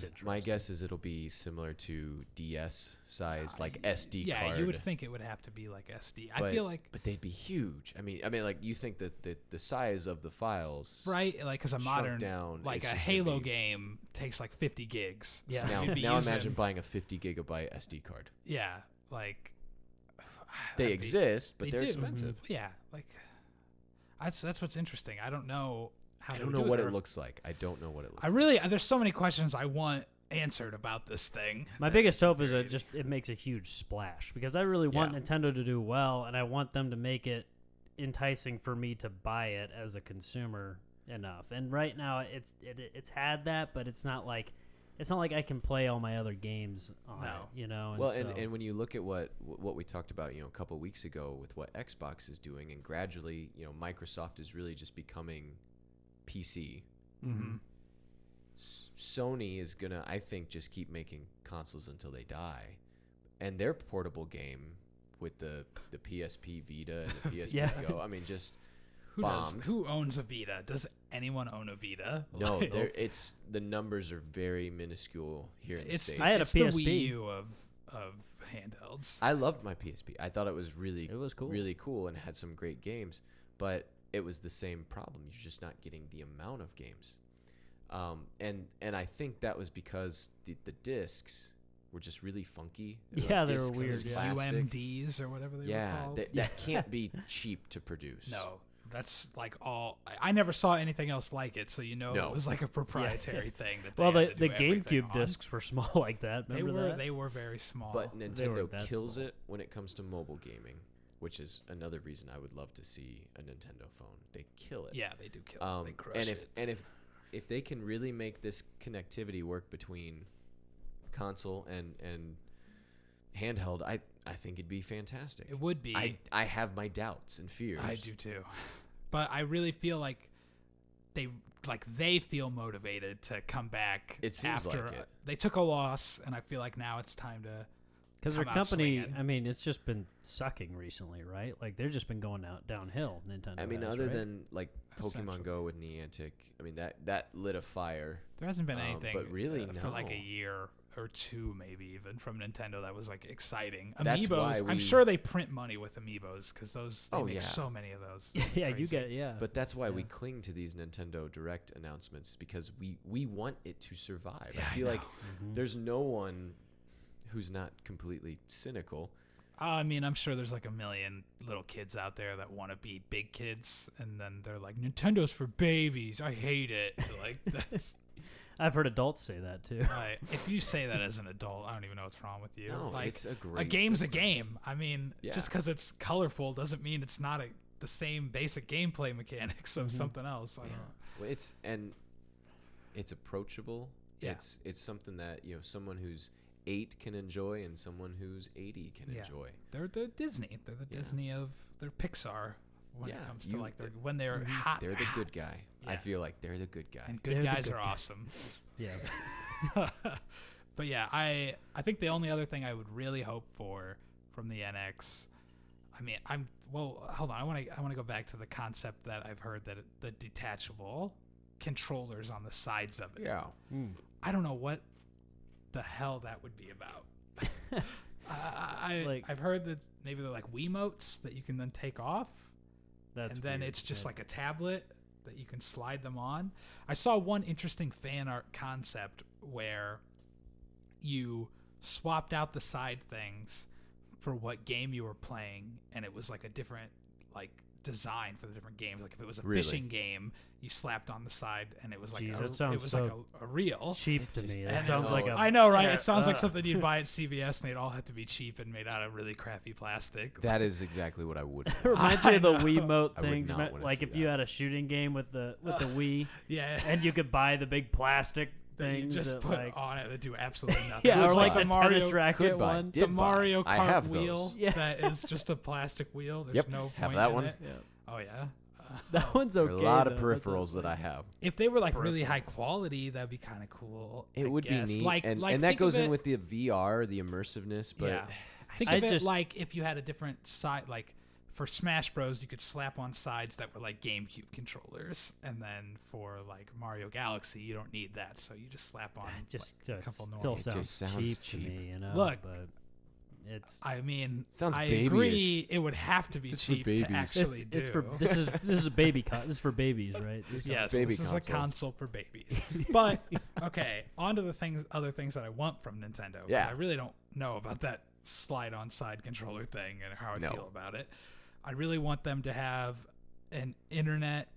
is it'll be similar to DS size, like SD card. Yeah, you would think it would have to be like SD. I feel like, but they'd be huge. I mean, like you think that the size of the files, right? Like, because a modern, down, like a Halo game takes like 50 gigs. Yeah. So now imagine buying a 50 gigabyte SD card. Yeah, like they exist, but they're expensive. Yeah, like that's what's interesting. I don't know. I don't know what it looks like. I don't know what it looks like. There's so many questions I want answered about this thing. My biggest hope is that it makes a huge splash, because I really want Nintendo to do well, and I want them to make it enticing for me to buy it as a consumer enough. And right now it's had that, but it's not like I can play all my other games on it, And well, and when you look at what we talked about, a couple of weeks ago with what Xbox is doing, and gradually, Microsoft is really just becoming PC. Mm-hmm. Sony is gonna, I think, just keep making consoles until they die, and their portable game with the PSP Vita and the PSP Go. I mean, just bombed. Who owns a Vita? Does anyone own a Vita? No, it's the numbers are very minuscule here in the States. I had a PSP. The Wii U of handhelds. I loved my PSP. I thought it was cool, really cool, and had some great games, but it was the same problem. You're just not getting the amount of games. And I think that was because the discs were just really funky. Yeah, they were discs of weird, yeah. plastic. UMDs or whatever they were Yeah, called. that can't be cheap to produce. No, that's like all. I never saw anything else like it, so No. it was like a proprietary thing. That Well, they had the to do everything GameCube on. discs were small like that. Remember that? They were very small. But They Nintendo weren't that kills small. it when it comes to mobile gaming, which is another reason I would love to see a Nintendo phone. They kill it. yeah, they do kill. It. They crush it. If they can really make this connectivity work between console and handheld, I think it'd be fantastic. It would be. I have my doubts and fears. I do too, but I really feel like they feel motivated to come back. It seems after like it. They took a loss, and I feel like now it's time to. Because their come out company, swinging. I mean, it's just been sucking recently, right? Like they've just been going downhill. Nintendo. I mean, has, other right? than like Essentially. Pokemon Go with Niantic, I mean that lit a fire. There hasn't been anything, but really, for like no. a year or two, maybe even from Nintendo that was like exciting. That's Amiibos, why I'm we- sure they print money with Amiibos because they Oh, make yeah. so many of those. yeah, you Crazy. get But that's why we Yeah. cling to these Nintendo Direct announcements because we want it to survive. Yeah, I I feel like Mhm. there's no one who's not completely cynical. I mean, I'm sure there's like a million little kids out there that want to be big kids, and then they're like, Nintendo's for babies. I hate it. Like, that's, I've heard adults say that too. right. If you say that as an adult, I don't even know what's wrong with you. No, like, it's a great game's system. a game. I mean, Yeah. just because it's colorful doesn't mean it's not the same basic gameplay mechanics of something else. I don't know. Well, it's approachable. Yeah. It's something that someone who's 8 can enjoy and someone who's 80 can Yeah. enjoy. They're Disney. They're the Yeah. Disney of they're Pixar when it Yeah, comes to like when they're Mhm. hot. They're the good hot. guy. I Yeah. feel like they're the good guy. And good They're the guys good are guy. awesome. Yeah. But yeah, I think the only other thing I would really hope for from the NX, I mean, hold on, I want to go back to the concept that I've heard that the detachable controllers on the sides of it. Yeah. I don't know what the hell that would be about. I've heard that maybe they're like Wiimotes that you can then take off, That's and then weird, it's just yeah. like a tablet that you can slide them on. I saw one interesting fan art concept where you swapped out the side things for what game you were playing, and it was like a different like design for the different games. Like if it was a Really? fishing game, you slapped on the side, and it was like Jeez, a, that sounds it was so like a reel. cheap to It's me. just- That And sounds I like know. a. I know, right? yeah, It sounds like something you'd buy at CVS, and they'd all have to be cheap and made out of really crappy plastic. That is exactly what I would It want. reminds me of the I know. Wiimote I would things. not wanna Like see if you that. had a shooting game with the Wii, Yeah, and you could buy the big plastic that you things just that put like on it that do absolutely nothing. yeah, It's or like buy. the Mario, tennis racket Could buy. ones. Did the Mario buy. I Kart have wheel those. Yeah. that is just a plastic wheel. There's Yep, no have point that in one. it. Yeah. Oh yeah. That one's There okay. are a lot of though. That's peripherals what- that I have. If they were like really Peripheral. high quality, that'd be kind of cool. I It would be guess. neat, Like, and like that think goes of in it- with the VR, the immersiveness. But yeah. Think I of it just- like if you had a different side, like for Smash Bros, you could slap on sides that were like GameCube controllers, and then for like Mario Galaxy, you don't need that, so you just slap on. Just like, a couple still normal. It just sounds sounds cheap to cheap. me, you know. Look, but it's I mean, Sounds I babyish. agree. It would have to be Just for cheap to babies. actually do. it's for this is a baby this is for babies, right? This is- Yes, baby this is a console. console for babies. But okay, on to the other things that I want from Nintendo. 'cause Yeah. I really don't know about that slide-on side controller thing and how I No. feel about it. I really want them to have an internet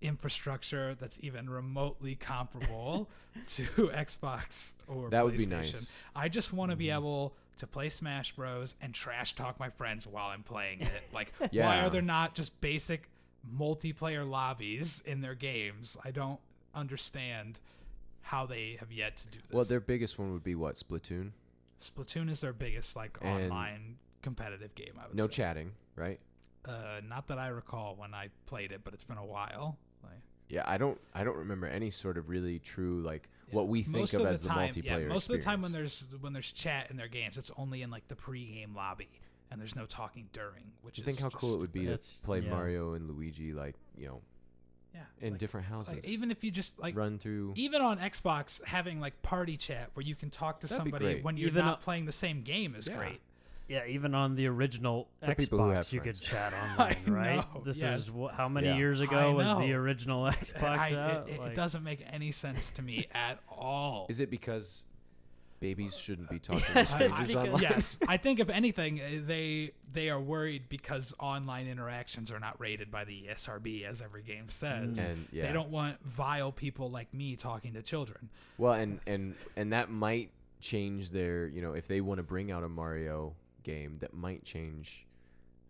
infrastructure that's even remotely comparable to Xbox or That would PlayStation. be nice. I just want to be able to play Smash Bros. And trash talk my friends while I'm playing it. Like, why Yeah. are there not just basic multiplayer lobbies in their games? I don't understand how they have yet to do this. Well, their biggest one would be what? Splatoon. Splatoon is their biggest like And online competitive game. I would No say. chatting, right? Not that I recall when I played it, but it's been a while. Like, Yeah, I don't remember any sort of really true like yeah. what we think Most of the as the time, multiplayer. Yeah, most of the time when experience. there's chat in their games, it's only in like the pre-game lobby, and there's no talking during. Which Do you is think how just cool it would be to It's- play yeah. Mario and Luigi like yeah, in like- different houses, like, even if you just like run through. even on Xbox, having like party chat where you can talk to That'd be somebody great. when you're Even not on- playing the same game is Yeah. great. Yeah, even on the original For people who have Xbox, you could friends. chat I online, right? know, This yes. is how many Yeah. years I ago was the know. original Xbox out? It Like, doesn't make any sense to me at all. Is it because babies shouldn't be talking to strangers online. Yes, I think if anything, they are worried because online interactions are not rated by the ESRB, as every game says. And, yeah. They don't want vile people like me talking to children. Well, and that might change their, if they want to bring out a Mario game, that might change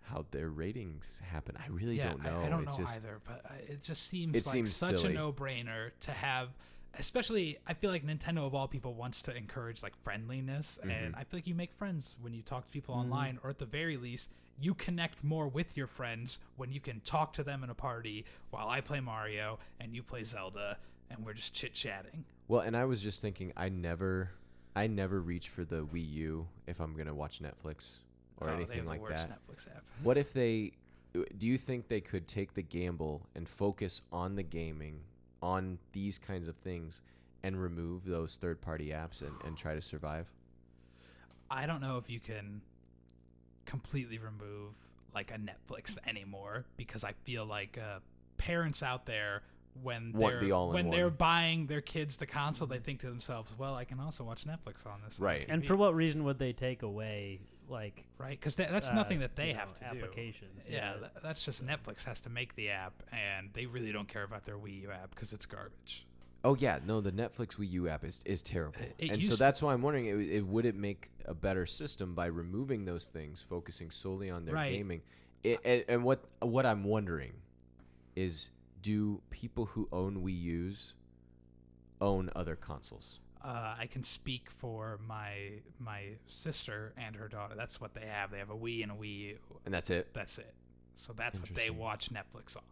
how their ratings happen. I really don't know. I don't know either, but it just seems such silly. a no-brainer to have. Especially, I feel like Nintendo of all people wants to encourage like friendliness, and I feel like you make friends when you talk to people online, or at the very least, you connect more with your friends when you can talk to them in a party while I play Mario and you play Zelda, and we're just chit-chatting. Well, and I was just thinking, I never reach for the Wii U if I'm gonna watch Netflix or anything like that. Netflix app. What if do you think they could take the gamble and focus on the gaming, on these kinds of things, and remove those third-party apps and try to survive? I don't know if you can completely remove like a Netflix anymore, because I feel like parents out there, when they're buying their kids the console, they think to themselves, well, I can also watch Netflix on this. Right. And for what reason would they take away right? Because that's nothing that they have to applications. do. Yeah, that's just Netflix has to make the app, and they really don't care about their Wii U app because it's garbage. Oh yeah, no, the Netflix Wii U app is terrible, and so that's why I'm wondering, would it make a better system by removing those things, focusing solely on their gaming? And what I'm wondering is, do people who own Wii U's own other consoles? I can speak for my sister and her daughter. That's what they have. They have a Wii and a Wii U. And that's it? That's it. So that's what they watch Netflix on,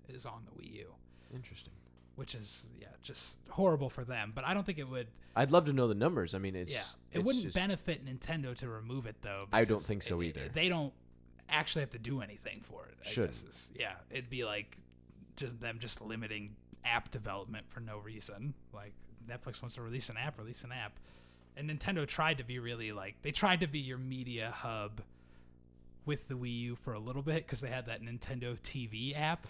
is on the Wii U. Interesting. Which is, just horrible for them. But I don't think it would... I'd love to know the numbers. I mean, it wouldn't benefit Nintendo to remove it, though. I don't think so either. They don't actually have to do anything for it, I guess. It'd be like them just limiting app development for no reason. Like, Netflix wants to release an app. And Nintendo tried to be really they tried to be your media hub with the Wii U for a little bit, because they had that Nintendo TV app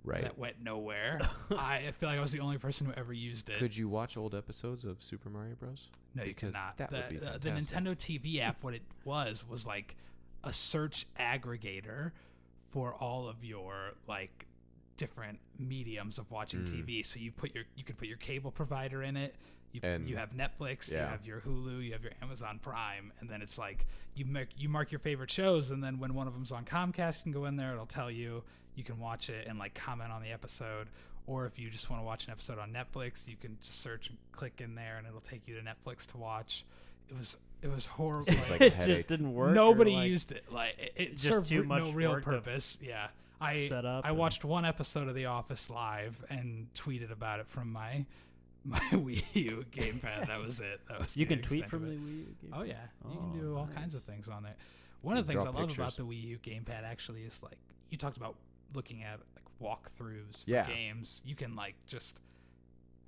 that went nowhere. I feel like I was the only person who ever used it. Could you watch old episodes of Super Mario Bros? No, you could not. That would be fantastic. The Nintendo TV app, what it was like a search aggregator for all of your different mediums of watching TV. So you could put your cable provider in it. You have Netflix, you have your Hulu, you have your Amazon Prime, and then it's you mark your favorite shows, and then when one of them's on Comcast, you can go in there. It'll tell you can watch it and comment on the episode. Or if you just want to watch an episode on Netflix, you can just search and click in there, and it'll take you to Netflix to watch. It was horrible. It just didn't work. Nobody used it. It just served too much no real work purpose. Yeah. I watched one episode of The Office live and tweeted about it from my Wii U gamepad. That was it. You can tweet from the Wii U gamepad? Oh yeah, you can do all kinds of things on it. One of the things I love about the Wii U gamepad actually is you talked about looking at walkthroughs for games. You can just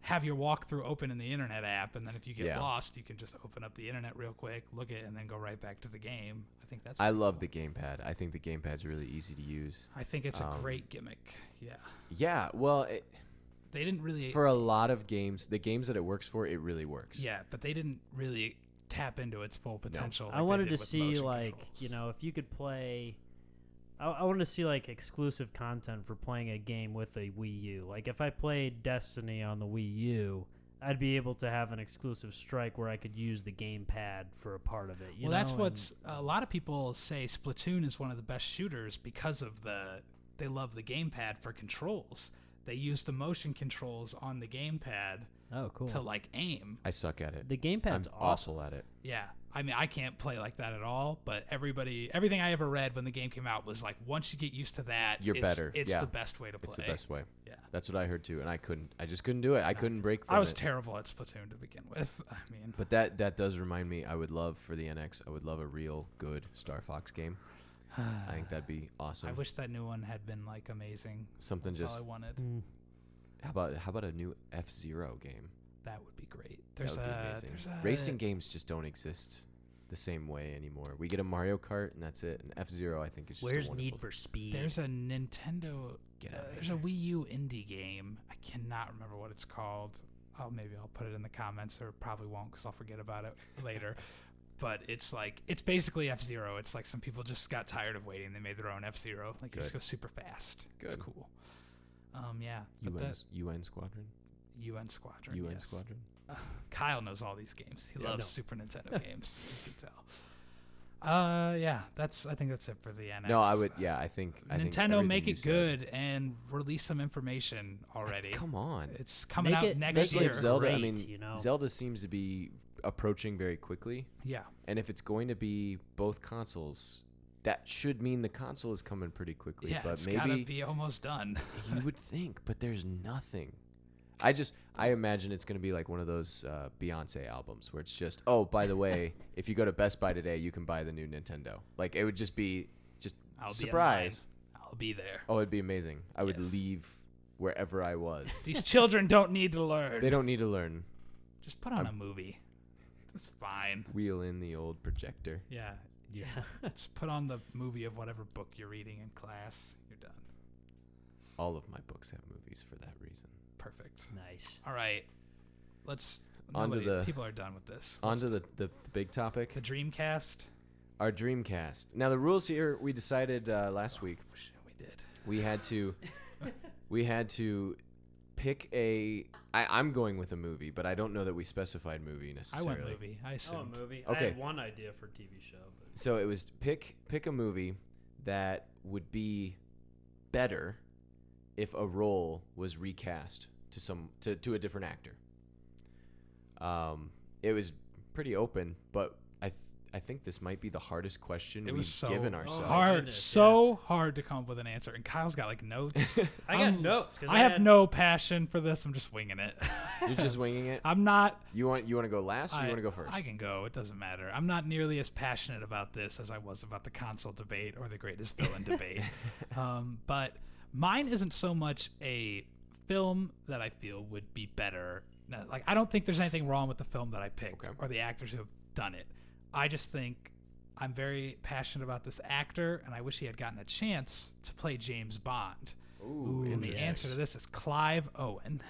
have your walkthrough open in the internet app, and then if you get lost, you can just open up the internet real quick, look at it, and then go right back to the game. I think that's. I love the gamepad. I think the gamepad's really easy to use. I think it's a great gimmick. Yeah. Yeah. Well, they didn't really. For a lot of games, the games that it works for, it really works. Yeah, but they didn't really tap into its full potential. No. I wanted to see if you could play. I wanted to see exclusive content for playing a game with a Wii U. If I played Destiny on the Wii U, I'd be able to have an exclusive strike where I could use the gamepad for a part of it. That's what's a lot of people say. Splatoon is one of the best shooters because of they love the gamepad for controls. They use the motion controls on the gamepad. Oh, cool. To aim. I suck at it. The gamepad's awful at it. Yeah. I mean, I can't play like that at all, but everything I ever read when the game came out was once you get used to that, you're better. It's the best way to play. It's the best way. Yeah. That's what I heard too, and I just couldn't do it. I couldn't break from it. I was terrible at Splatoon to begin with. But that does remind me, I would love for the NX, I would love a real good Star Fox game. I think that'd be awesome. I wish that new one had been amazing. Something That's all I wanted. How about a new F-Zero game? That would be great. That would be amazing. Racing games just don't exist the same way anymore. We get a Mario Kart and that's it. And F-Zero, I think, is just Where's Need for Speed? There's a Nintendo. There's a Wii U indie game. I cannot remember what it's called. maybe I'll put it in the comments, or probably won't because I'll forget about it later. But it's basically F-Zero. It's like some people just got tired of waiting. They made their own F-Zero. Like, you just go super fast. Good. It's cool. Yeah. UN Squadron. UN Squadron. UN yes. Squadron. Kyle knows all these games. He loves Super Nintendo games. You can tell. Yeah, I think that's it for the NX. No, I would. Yeah, I think Nintendo make it good and release some information already. Come on, it's coming out next year. Like Zelda, great, I mean, you know? Zelda seems to be approaching very quickly. Yeah, and if it's going to be both consoles, that should mean the console is coming pretty quickly. Yeah, but it's maybe gotta be almost done. You would think, but there's nothing. I imagine it's going to be like one of those Beyonce albums where it's just, oh, by the way, if you go to Best Buy today, you can buy the new Nintendo. Like, it would just be surprise. I'll be there. Oh, it'd be amazing. I would leave wherever I was. These children don't need to learn. They don't need to learn. Just put on a movie. It's fine. Wheel in the old projector. Yeah. Just put on the movie of whatever book you're reading in class. You're done. All of my books have movies for that reason. Perfect. Nice. All right. People are done with this. On to the big topic. The Dreamcast. Our Dreamcast. Now, the rules here, we decided last week. We did. We had to pick I'm going with a movie, but I don't know that we specified movie necessarily. I went movie. I assumed. Oh, a movie. Okay. I had one idea for TV show. But. So it was pick a movie that would be better if a role was recast to a different actor. It was pretty open, but I think this might be the hardest question we've given ourselves. Hard to come up with an answer. And Kyle's got like notes. I got notes because I have no passion for this. I'm just winging it. You're just winging it? I'm not. You want to go last or you want to go first? I can go. It doesn't matter. I'm not nearly as passionate about this as I was about the console debate or the greatest villain debate. But mine isn't so much a film that I feel would be better. Like, I don't think there's anything wrong with the film that I picked or the actors who have done it. I just think I'm very passionate about this actor, and I wish he had gotten a chance to play James Bond. Ooh, and the answer to this is Clive Owen.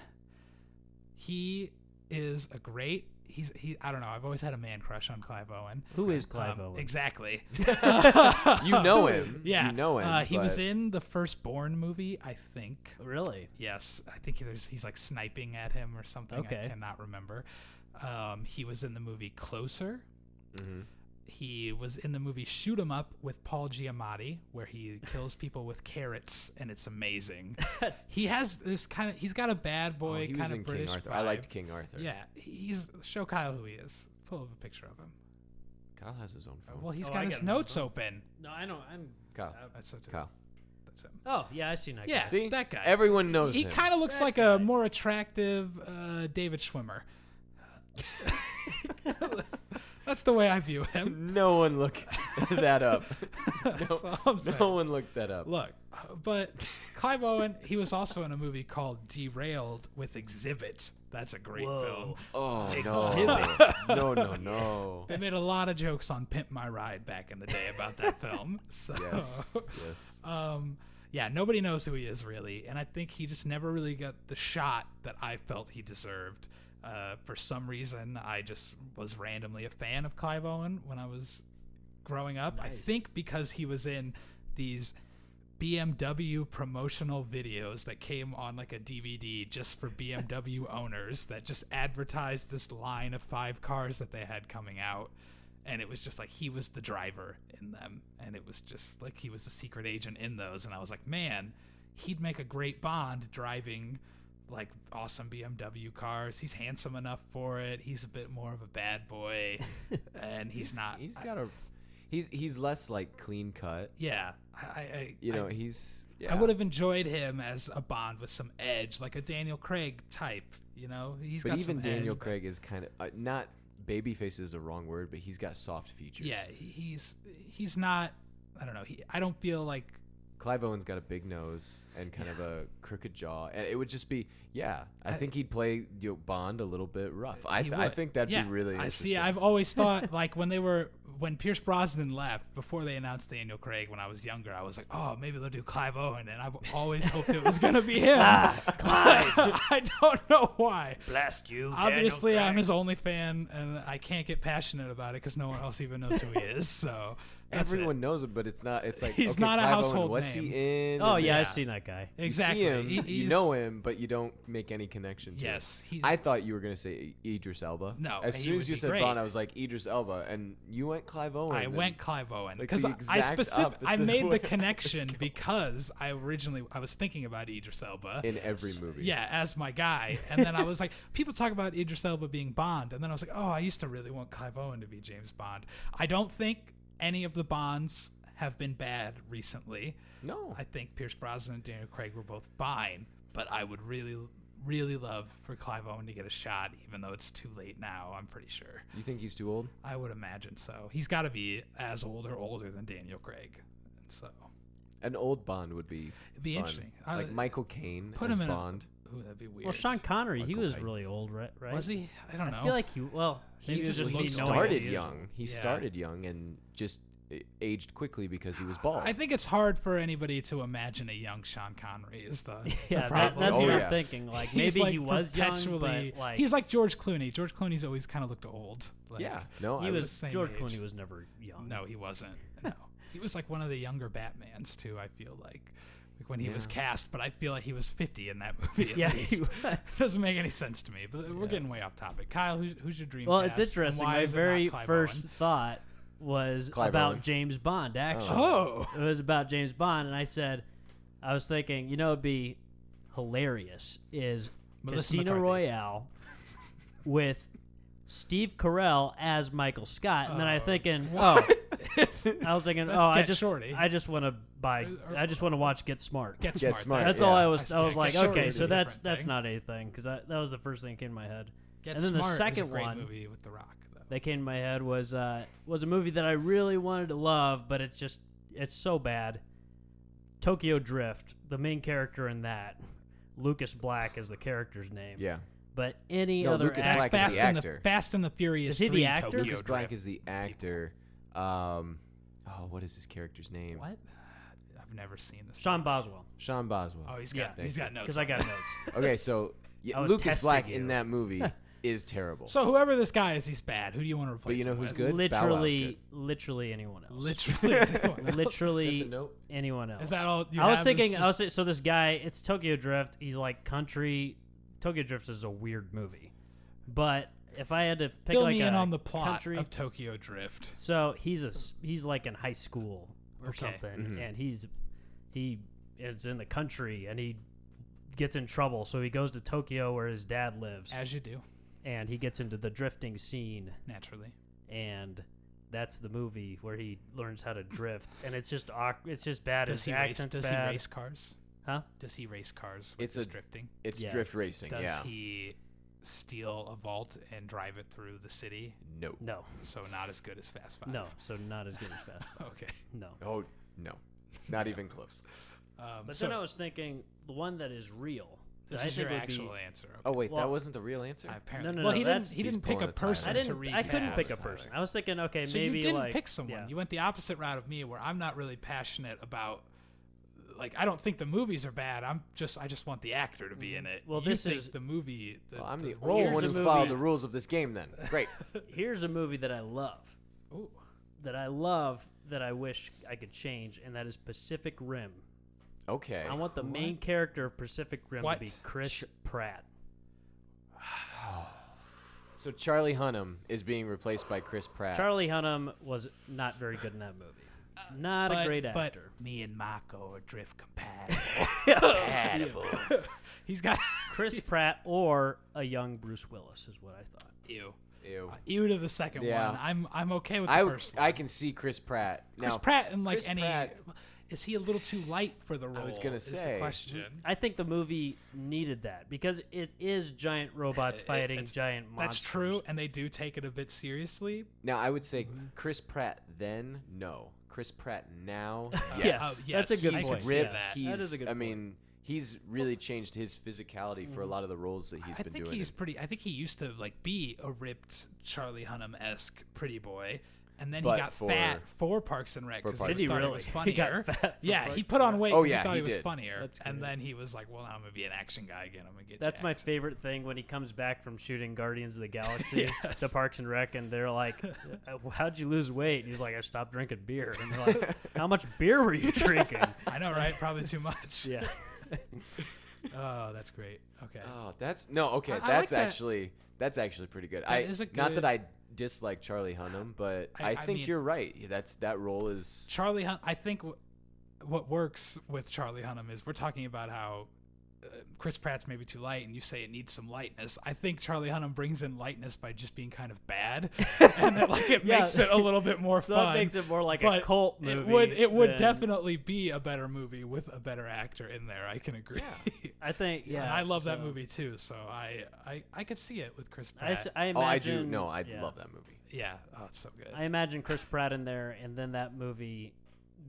He is a great. I don't know. I've always had a man crush on Clive Owen. Who is Clive Owen? Exactly. You know him. Yeah. You know him. He was in the Firstborn movie, I think. Really? Yes. I think he's like sniping at him or something. Okay. I cannot remember. He was in the movie Closer. Mm-hmm. He was in the movie Shoot 'Em Up with Paul Giamatti, where he kills people with carrots, and it's amazing. He has this he's got a bad boy kind of British King Arthur. vibe. I liked King Arthur. Yeah, show Kyle who he is. Pull up a picture of him. Kyle has his own phone. Well, he's got his notes open. No, I know. Kyle. That's so Kyle. That's him. Oh, yeah, I see that guy. Yeah, see? That guy. Everyone knows he him. He kind of looks like a more attractive David Schwimmer. That's the way I view him. No one look that up. That's all I'm saying. No one looked that up. Look, but Clive Owen, he was also in a movie called Derailed with Exhibit. That's a great film. Oh, Exhibit. No. They made a lot of jokes on Pimp My Ride back in the day about that film. So, Yes. Yeah, nobody knows who he is really, and I think he just never really got the shot that I felt he deserved. For some reason, I just was randomly a fan of Clive Owen when I was growing up. Nice. I think because he was in these BMW promotional videos that came on like a DVD just for BMW owners that just advertised this line of 5 cars that they had coming out. And it was just like he was the driver in them. And it was just like he was the secret agent in those. And I was like, man, he'd make a great Bond driving like awesome BMW cars. He's handsome enough for it. He's a bit more of a bad boy, and he's not. He's less like clean cut. Yeah, I would have enjoyed him as a Bond with some edge, like a Daniel Craig type. You know, but even Daniel Craig is kind of not babyface is a wrong word, but he's got soft features. Yeah, he's not. I don't know. I don't feel like Clive Owen's got a big nose and kind of a crooked jaw, and it would just be, I think he'd play Bond a little bit rough. I think that'd be really interesting. I've always thought, like, when Pierce Brosnan left, before they announced Daniel Craig when I was younger, I was like, oh, maybe they'll do Clive Owen, and I've always hoped it was going to be him. Clive. I don't know why. Blast you, Obviously, Daniel I'm Craig. his only fan, and I can't get passionate about it because no one else even knows who he is, so... Everyone knows him, but it's not. It's like he's okay, not a Clive household Owen, what's name. he in? Oh And yeah, then I've seen that guy. Exactly. You see him, you know him, but you don't make any connection to Yes. him. I thought you were gonna say Idris Elba. No, as he soon as would you be said great. Bond, I was like Idris Elba, and you went Clive Owen. I went Clive Owen like because the I exact opposite made way I the was connection going. because I was thinking about Idris Elba in every movie. Yeah, as my guy, and then I was like, people talk about Idris Elba being Bond, and then I was like, oh, I used to really want Clive Owen to be James Bond. I don't think any of the Bonds have been bad recently. No, I think Pierce Brosnan and Daniel Craig were both fine, but I would really, really love for Clive Owen to get a shot, even though it's too late now. I'm pretty sure. You think he's too old? I would imagine so. He's got to be as old or older than Daniel Craig. So An old Bond would be. it'd be fun. interesting. Like Michael Caine put as him in Bond. Ooh, that'd be weird. Well, Sean Connery, he Michael was Caine. really old, right? Was he? I don't know. I feel like He maybe it was just just he me knowing started that he was young. old. He Yeah. started young and just aged quickly because he was bald. I think it's hard for anybody to imagine a young Sean Connery is the Yeah, problem. that's Oh, what yeah. I'm thinking. Like He's, maybe like, he was young, perpetually- but like he's like George Clooney. George Clooney's always kind of looked old. Like, yeah, no, he I was the same George age. Clooney was never young. No, he wasn't. No, he was like one of the younger Batmans too. I feel like when he was Yeah. cast, but I feel like he was 50 in that movie. At Yeah, least. he was. It doesn't make any sense to me. But we're Yeah. getting way off topic. Kyle, who's your dream? Well, cast, it's interesting. and why My is it not very Clive first Owen? thought was Clive about Owen. James Bond. Actually, Oh, it was about James Bond, and I was thinking, it'd be hilarious is Melissa Casino McCarthy. Royale with Steve Carell as Michael Scott, and then I Oh, thinking, That's I was thinking, Get Shorty. I just want to watch Get Smart. Get Get smart. Smart, That's yeah. all I was like, Get Shorty okay, is so a that's different thing. not anything because that was the first thing that came to my head. Get and then the Smart second is a great one- movie with The Rock. Though. That came to my head was a movie that I really wanted to love, but it's so bad. Tokyo Drift, the main character in that, Lucas Black is the character's name. Yeah, But any No, other Lucas actor, Black is the and actor. Fast and the Furious. Is he the 3 actor? Tokyo Lucas Black Drift. is the actor. What is his character's name? What? I've never seen this. Sean movie. Boswell. Sean Boswell. Oh, he's Yeah, got notes. Because I got notes. Okay, so I was Lucas testing Black you. in that movie is terrible. So whoever this guy is, he's bad. Who do you want to replace? But you know him who's with? good? Bow Wow's Literally anyone else. Literally. anyone else. Literally Is that the note? anyone else. Is that all? You I was have thinking. is just- So this guy, it's Tokyo Drift. He's like country. Tokyo Drift is a weird movie, but if I had to pick Fill like me a in on the plot country, of Tokyo Drift. so he's like in high school or Okay. something, Mhm. and he is in the country, and he gets in trouble. So he goes to Tokyo where his dad lives, As you do, and he gets into the drifting scene, naturally. and that's the movie where he learns how to drift, and it's just awkward. It's just bad. Does His he race? accent's Does bad. he race cars? Huh? Does he race cars with It's his a- drifting? It's Yeah. drift racing. Does yeah. he steal a vault and drive it through the city? No. No, So not as good as Fast Five. no. So not as good as Fast. Okay. No. Oh no, not even close. But so then I was thinking the one that is real. this I is think your would be- actual answer. Okay. Oh wait, Well, that wasn't the real answer. Apparently. No, well, he that's- didn't. He he's didn't pick pulling a a Tyler. person. I to didn't. read I couldn't pick a Tyler. person. I was thinking, okay, So maybe you didn't like pick someone. yeah. You went the opposite route of me, where I'm not really passionate about. Like, I don't think the movies are bad. I just want the actor to be in it. Well, You this think is- the movie. Well, I'm the role only Here's one a who movie- followed the rules of this game. Then great. Here's a movie that I love. Ooh. That I wish I could change, and that is Pacific Rim. Okay. I want the main character of Pacific Rim What? to be Chris Pratt. So Charlie Hunnam is being replaced by Chris Pratt. Charlie Hunnam was not very good in that movie. Not a great actor. But me and Mako are drift compatible. He's got Chris Pratt or a young Bruce Willis is what I thought. ew. Ew. Ew to the second Yeah. one. I'm okay with the first one. I can see Chris Pratt. Chris Now, Pratt and like Chris any. Pratt- Is he a little too light for the role? was gonna is say. the question. I think the movie needed that because it is giant robots fighting it's- giant monsters. That's true, and they do take it a bit seriously. now I would say Chris Pratt. Then no, Chris Pratt now, Yes, yes, that's a good I he's could point. see ripped. that. He's, That is a good I point. mean, he's really changed his physicality for a lot of the roles that he's I been think doing. he's pretty. I think he used to like be a ripped Charlie Hunnam-esque pretty boy, and then he But got for- fat for Parks and Rec for because Parks Did he he thought really? it was He funnier. got fat for Yeah, Parks he and put on Rec. weight Oh, because yeah, he thought he he was did. funnier, That's and great. then he was like, "Well, now I'm gonna be an action guy again. I'm gonna get." That's my jacked." favorite thing when he comes back from shooting Guardians of the Galaxy Yes. to Parks and Rec, and they're like, "How'd you lose weight?" And he's like, "I stopped drinking beer." And they're like, "How much beer were you drinking?" I know, right? Probably too much. Yeah. Oh, that's great. Okay. Oh, that's no okay. I like That's that. actually pretty good. That is a Not that good- I dislike Charlie Hunnam, but I I think mean- you're right. That role is Charlie Hunnam. I think what works with Charlie Hunnam is we're talking about how Chris Pratt's maybe too light, and you say it needs some lightness. I think Charlie Hunnam brings in lightness by just being kind of bad, and it Yeah. makes it a little bit more So fun. that makes it more like a but cult movie. It would than- definitely be a better movie with a better actor in there. I can agree. I think. Yeah. and I love that so- movie too. So I could see it with Chris I, Pratt. s- I Oh, I imagine. do. No, I yeah. love that movie. Yeah. Oh, it's so good. I imagine Chris Pratt in there, and then that movie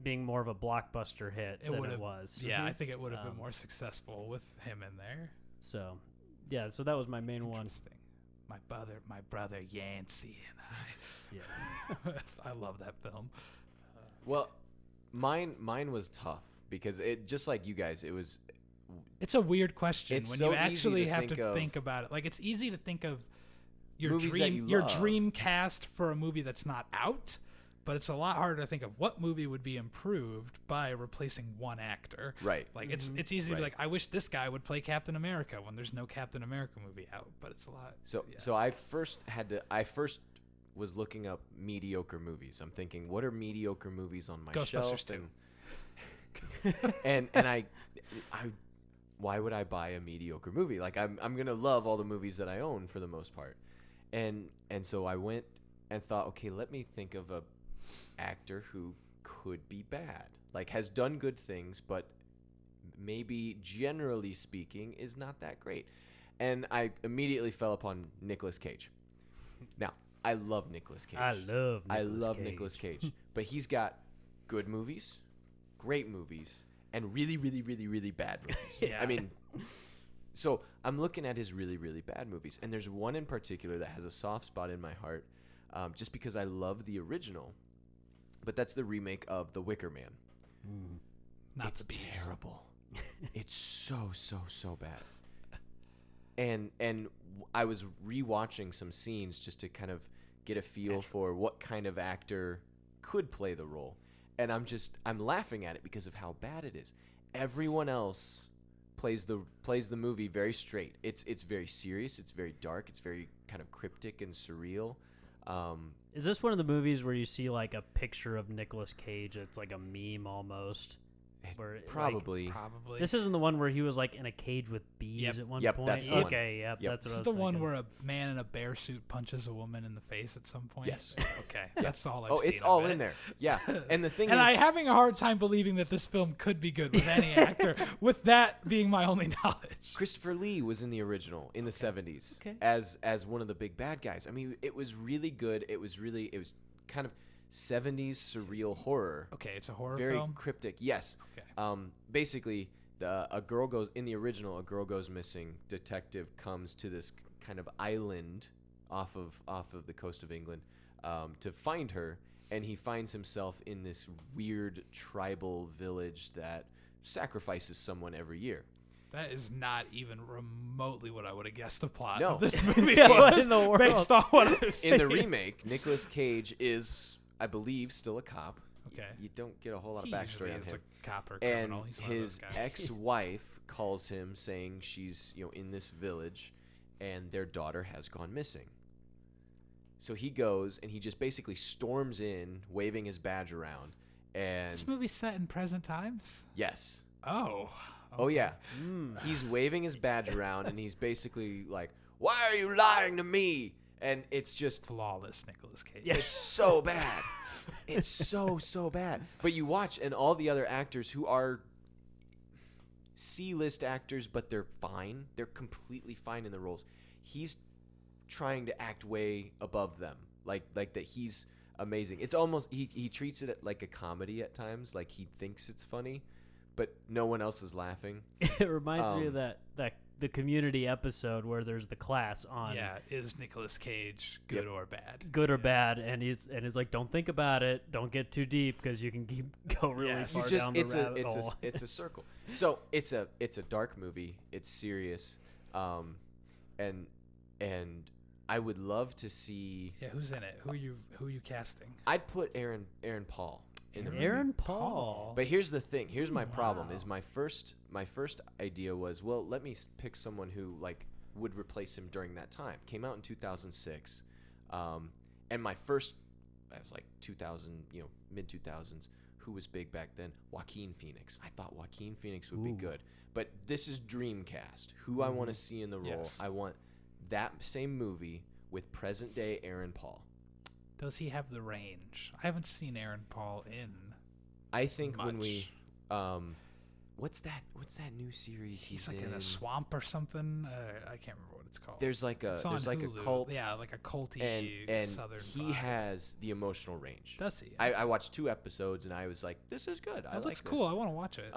being more of a blockbuster hit than would've- it was. yeah, I think it would have been Um, more successful with him in there. So, yeah. So that was my main one. Interesting. My brother Yancey and I. Yeah. I love that film. Well, mine was tough because it just like you guys, it was It's a weird question It's when so you easy actually to have think to of- think about it. Like it's easy to think of your Movies that dream you love. dream cast for a movie that's not out, but it's a lot harder to think of what movie would be improved by replacing one actor. right. Like it's easy to be Right. like, I wish this guy would play Captain America when there's no Captain America movie out, but it's a lot. So yeah. so I first was looking up mediocre movies. I'm thinking, what are mediocre movies on my Ghostbusters shelf? 2. And I why would I buy a mediocre movie? Like I'm gonna love all the movies that I own for the most part. And so I went and thought, okay, let me think of a actor who could be bad. Like has done good things, but maybe generally speaking is not that great. And I immediately fell upon Nicolas Cage. Now, I love Nicolas Cage. I love. Nicolas Cage. But he's got good movies, great movies, and really, really, really, really bad movies. Yeah. I mean, so I'm looking at his really, really bad movies, and there's one in particular that has a soft spot in my heart, just because I love the original. But that's the remake of The Wicker Man. Not It's the Bees. terrible. It's so bad. And I was rewatching some scenes just to kind of get a feel for what kind of actor could play the role. And I'm laughing at it because of how bad it is. Everyone else plays the movie very straight. It's very serious, it's very dark, it's very kind of cryptic and surreal. Is this one of the movies where you see like a picture of Nicolas Cage? It's like a meme almost. Where like, Probably. Probably. this isn't the one where he was like in a cage with bees Yep. at one Yep, point. that's the one. Okay, yep, Yep. that's what This I is was the one thinking. where a man in a bear suit punches a woman in the face at some point. Yes. Okay, that's all I've Oh, seen. it's of all it. in there. Yeah. And the thing And is, I'm having a hard time believing that this film could be good with any actor, with that being my only knowledge. Christopher Lee was in the original in the 70s Okay. as one of the big bad guys. I mean, it was really good. It was kind of 70s surreal horror. Okay, it's a horror Very film. cryptic. Yes. Okay. Basically, a girl goes missing. Detective comes to this kind of island off of the coast of England to find her, and he finds himself in this weird tribal village that sacrifices someone every year. That is not even remotely what I would have guessed the plot No. of this movie Yeah, was, what in the world? based on what I've seen. In the remake, Nicolas Cage is, I believe, still a cop. Okay. You don't get a whole lot of He usually backstory on is him. a cop or And criminal. He's one of those his guys. ex-wife calls him saying she's, in this village and their daughter has gone missing. So he goes and he just basically storms in waving his badge around and This movie's set in present times? yes. Oh. Oh yeah. Mm. He's waving his badge around and he's basically like, "Why are you lying to me?" And it's just Flawless Nicolas Cage. it's so bad. It's so bad. But you watch, and all the other actors who are C-list actors, but they're fine. They're completely fine in the roles. He's trying to act way above them, like that he's amazing. It's almost he treats it like a comedy at times, like he thinks it's funny, but no one else is laughing. It reminds me of that the Community episode where there's the class on. Yeah, is Nicolas Cage good or bad? Good or bad, and he's like, don't think about it, don't get too deep because you can go really far down the rabbit hole. It's a circle. So it's a dark movie. It's serious, and I would love to see. Yeah, who's in it? Who are you casting? I'd put Aaron Paul in the movie. Aaron Paul. But here's the thing. Here's my problem. Is my first idea was, well, let me pick someone who like would replace him during that time. Came out in 2006, and my first, I was like 2000, mid 2000s. Who was big back then? Joaquin Phoenix. I thought Joaquin Phoenix would be good. But this is Dreamcast. Who I want to see in the role. Yes. I want that same movie with present day Aaron Paul. Does he have the range? I haven't seen Aaron Paul in. I think much. when we, what's that new series he's like in a swamp or something. I can't remember what it's called. There's like a Hulu. cult. Yeah, like a culty and southern. he vibe. has the emotional range. Does he? I watched 2 episodes and I was like, this is good. That looks cool. I want to watch it.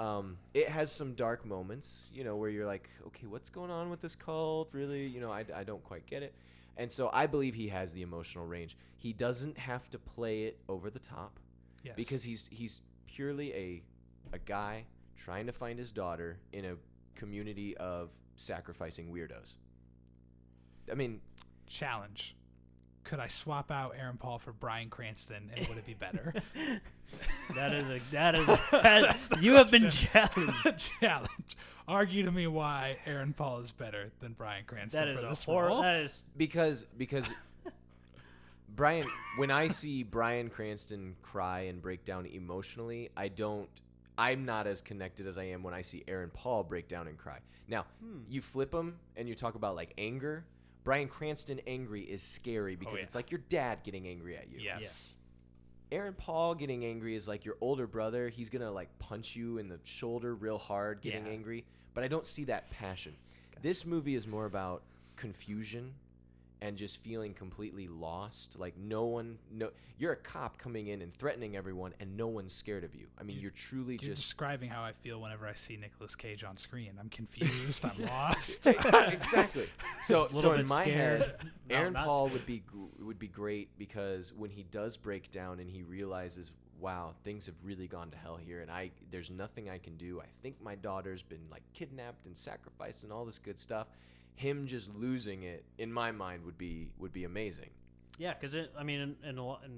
It has some dark moments, where you're like, okay, what's going on with this cult? Really, I don't quite get it. And so I believe he has the emotional range. He doesn't have to play it over the top, yes. because he's purely a guy trying to find his daughter in a community of sacrificing weirdos. I mean, challenge. Could I swap out Aaron Paul for Bryan Cranston, and would it be better? That is you have been challenged. Challenge. Argue to me why Aaron Paul is better than Bryan Cranston. That is for a this horror. role. That is because Brian, when I see Bryan Cranston cry and break down emotionally, I'm not as connected as I am when I see Aaron Paul break down and cry. Now, you flip them and you talk about like anger. Bryan Cranston angry is scary because it's like your dad getting angry at you. Yes. Aaron Paul getting angry is like your older brother. He's going to like punch you in the shoulder real hard getting angry. But I don't see that passion. Okay. This movie is more about confusion and just feeling completely lost. Like you're a cop coming in and threatening everyone and no one's scared of you. I mean, you're just describing how I feel whenever I see Nicolas Cage on screen. I'm confused. I'm lost. Exactly. So in my scared. head, Aaron Paul would be great because when he does break down and he realizes, wow, things have really gone to hell here, and there's nothing I can do. I think my daughter's been like kidnapped and sacrificed and all this good stuff. Him just losing it, in my mind, would be amazing. Yeah, because in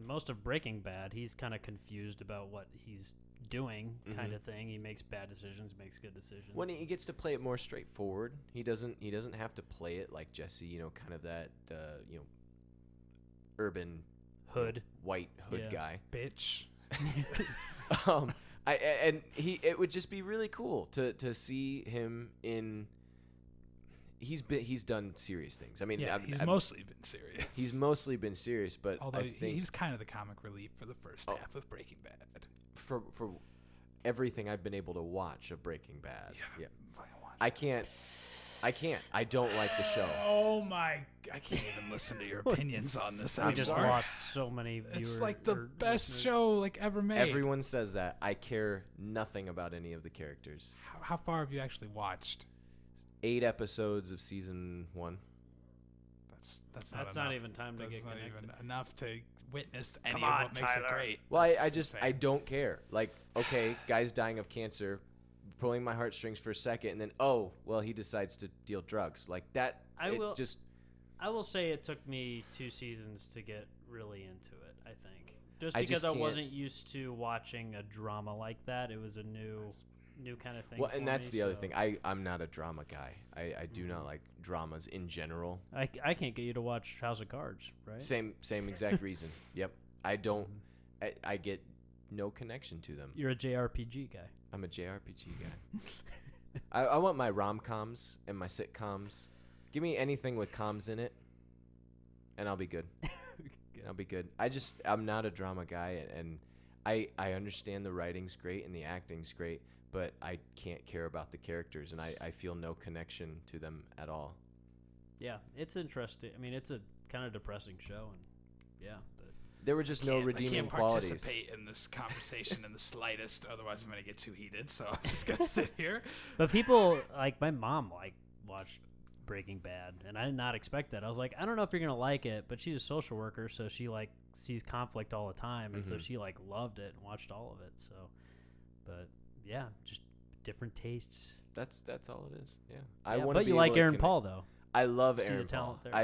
most of Breaking Bad, he's kind of confused about what he's doing, kind of thing. He makes bad decisions, makes good decisions. When he gets to play it more straightforward, he doesn't have to play it like Jesse, kind of that urban hood, white hood guy, bitch. It would just be really cool to see him in. He's done serious things. I mean, he's mostly been serious. He's mostly been serious, but although I think he was kind of the comic relief for the first half of Breaking Bad. For everything I've been able to watch of Breaking Bad, I can't. I don't like the show. Oh my! I can't even listen to your opinions on this. I just lost so many viewers. It's like the best show like ever made. Everyone says that. I care nothing about any of the characters. How far have you actually watched? 8 episodes of season 1. That's not even time to get not connected. even enough to witness any Come of on, what makes Tyler. it great. Well, I don't care. Like, okay, guy's dying of cancer, pulling my heartstrings for a second, and then he decides to deal drugs like that. I will say it took me 2 seasons to get really into it. I think because I wasn't used to watching a drama like that. It was a new kind of thing. Well, and that's the other thing. I'm not a drama guy. I do not like dramas in general. I can't get you to watch House of Cards, right? Same exact reason. Yep. I don't. I get no connection to them. You're a JRPG guy. I'm a JRPG guy. I want my rom-coms and my sitcoms. Give me anything with coms in it, and I'll be good. I'll be good. I'm not a drama guy, and I understand the writing's great and the acting's great, but I can't care about the characters, and I feel no connection to them at all. Yeah, it's interesting. I mean, it's a kind of depressing show, and there were just no redeeming I can't qualities. participate in this conversation in the slightest, otherwise I'm going to get too heated, so I'm just going to sit here. But people, like my mom, watched Breaking Bad, and I did not expect that. I was like, I don't know if you're going to like it, but she's a social worker, so she, sees conflict all the time, and so she, loved it and watched all of it, so. But, yeah, just different tastes. That's all it is, yeah. But you like Aaron Paul, though. I love Aaron Paul. There.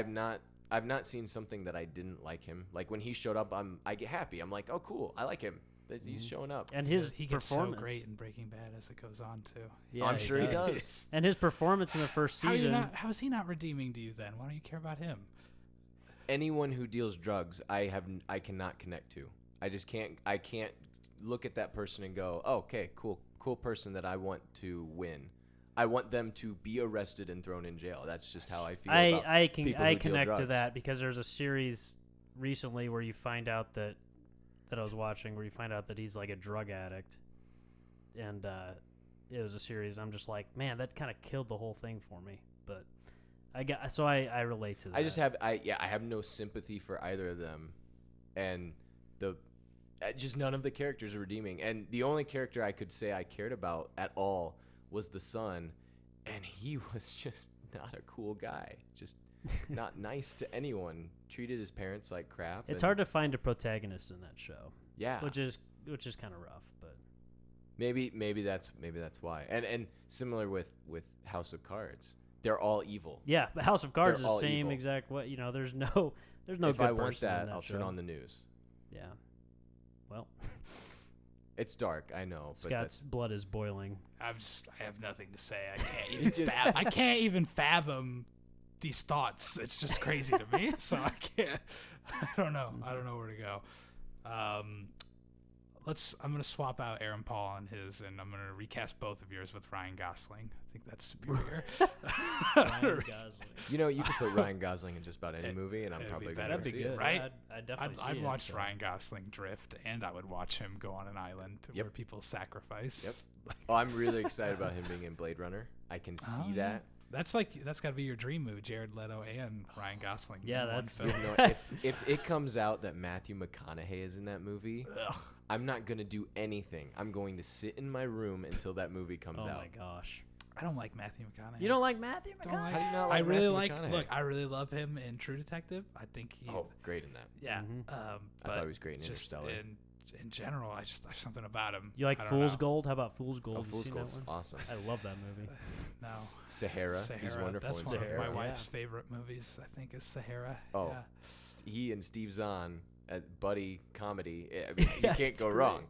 I've not seen something that I didn't like him. Like when he showed up, I get happy. I'm like, oh cool, I like him. He's showing up. And his he gets performance. so great in Breaking Bad as it goes on too. Yeah, I'm sure he does. And his performance in the first season. How is he not redeeming to you then? Why don't you care about him? Anyone who deals drugs, I cannot connect to. I can't look at that person and go, oh, okay, cool person that I want to win. I want them to be arrested and thrown in jail. That's just how I feel. I connect drugs. to that because there's a series recently where you find out that I was watching where you find out that he's like a drug addict, and it was a series. And I'm just like, man, that kind of killed the whole thing for me. But I relate to that. I have no sympathy for either of them, and just none of the characters are redeeming. And the only character I could say I cared about at all was the son, and he was just not a cool guy. Just not nice to anyone. Treated his parents like crap. It's hard to find a protagonist in that show. Yeah, which is kind of rough, but maybe that's why. And similar with House of Cards, they're all evil. Yeah, but House of Cards is the same evil. exact way. There's no if good I want person in that, that I'll show. turn on the news. Yeah. Well, it's dark, I know. Scott's blood is boiling. I have nothing to say. I can't even fathom these thoughts. It's just crazy to me. So I can't. I don't know where to go. I'm gonna swap out Aaron Paul on his, and I'm gonna recast both of yours with Ryan Gosling. I think that's superior. Ryan Gosling. You could put Ryan Gosling in just about any movie, and I'm probably going to see good, it. right? Yeah, I'd definitely see I'd it. watch Ryan Gosling drift, and I would watch him go on an island where people sacrifice. Yep. I'm really excited about him being in Blade Runner. I can see that. That's got to be your dream movie, Jared Leto and Ryan Gosling. Yeah, that's. If it comes out that Matthew McConaughey is in that movie, I'm not gonna do anything. I'm going to sit in my room until that movie comes out. Oh my gosh. I don't like Matthew McConaughey. You don't like Matthew McConaughey? How do you not like I really Matthew McConaughey? Look, I really love him in True Detective. I think he. Oh, great in that. Yeah. I thought he was great in just Interstellar. In general, there's something about him. You like Fool's Gold? How about Fool's Gold? Oh, Fool's Gold's awesome. I love that movie. No. Sahara. He's wonderful That's in one Sahara. of my wife's favorite movies, I think, is Sahara. Oh, yeah. He and Steve Zahn at buddy comedy. I mean, you can't go wrong.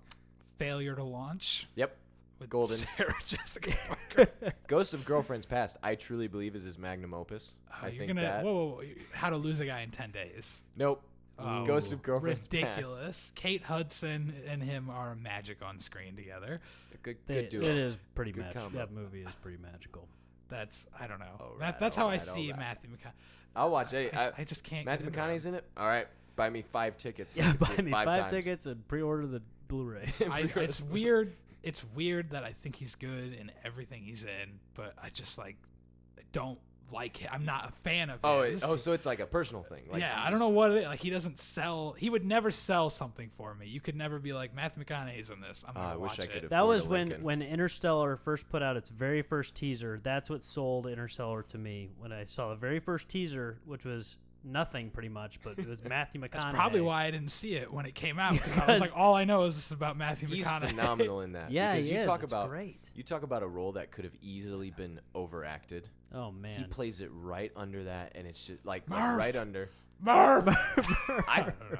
Failure to Launch. Yep. With Golden. Sarah Jessica Parker. Ghost of Girlfriend's Past, I truly believe is his magnum opus. I think that. Whoa. How to Lose a Guy in 10 Days. Nope. Oh, Ghost of Girlfriend's ridiculous. Past. Kate Hudson and him are magic on screen together. Good duo. It is pretty Good magical. combo. That movie is pretty magical. I don't know. Right, that's how I right, see right. Matthew McConaughey. I'll watch it. I just can't. Matthew get into McConaughey's in it? All right. Buy me 5 tickets. Yeah, I can see buy it me 5 5 times. tickets and pre-order the Blu-ray. It's weird. It's weird that I think he's good in everything he's in, but I just don't like him. I'm not a fan of his. So it's like a personal thing. Like, yeah, I don't know what it is. Like, he doesn't sell. He would never sell something for me. You could never be like, Matthew McConaughey's in this. I'm gonna I wish watch I it. could have. That was when Interstellar first put out its very first teaser. That's what sold Interstellar to me. When I saw the very first teaser, which was nothing pretty much, but it was Matthew McConaughey. That's probably why I didn't see it when it came out, because I was like, all I know is this is about Matthew He's McConaughey. phenomenal in that. Yeah, because he you is. talk It's about great. You talk about a role that could have easily been overacted. Oh man, He plays it right under that, and it's just like Murph! right under. Marv. I don't know.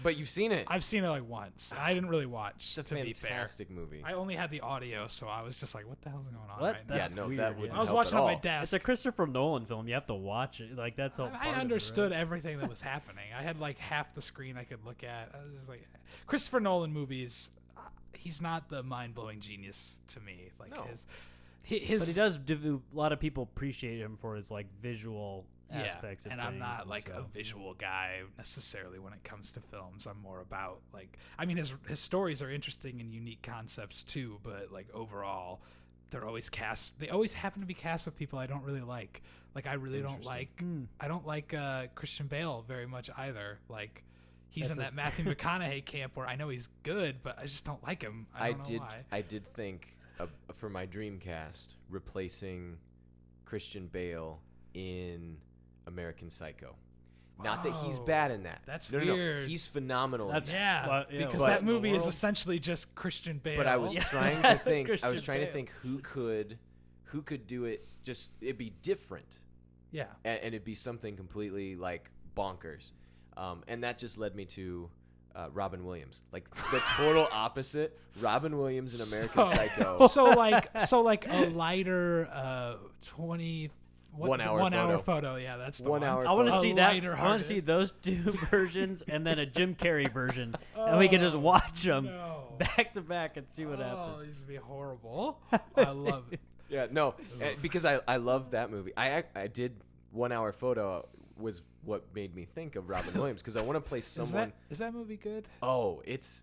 But you've seen it. I've seen it like once. I didn't really watch. It's a to be fair, fantastic movie. I only had the audio, so I was just like, "What the hell's going on?" What? Right now? That's that weird, wouldn't I was help watching at on my all. desk. it's a Christopher Nolan film. You have to watch it. Like that's all. I understood everything that was happening. I had like half the screen I could look at. I was just like, Christopher Nolan movies. He's not the mind-blowing genius to me. Like No. his. But he does. A lot of people appreciate him for his like visual aspects of and things. I'm not like so. a visual guy necessarily when it comes to films. I'm more about his stories are interesting and unique concepts too, but like overall they always happen to be cast with people I don't really like. Like I really don't like I don't like Christian Bale very much either. Like he's in that Matthew McConaughey camp where I know he's good, but I just don't like him. I don't know why. I did think for my Dreamcast replacing Christian Bale in American Psycho. Not that he's bad in that. That's weird. No, he's phenomenal. Because that movie is essentially just Christian Bale. But I was trying to think. I was trying to think who could do it. Just it'd be different. Yeah. And it'd be something completely like bonkers. And that just led me to Robin Williams, like the total opposite. Robin Williams in American Psycho. So like a lighter 1 hour photo. Yeah, that's the 1 hour. I want to see that. Lighter-hearted. I want to see those two versions and then a Jim Carrey version, and we can just watch them back to back and see what happens. Oh, these would be horrible. I love it. Yeah, no, because I love that movie. I did 1 hour photo was what made me think of Robin Williams because I want to play someone. Is that movie good? Oh, it's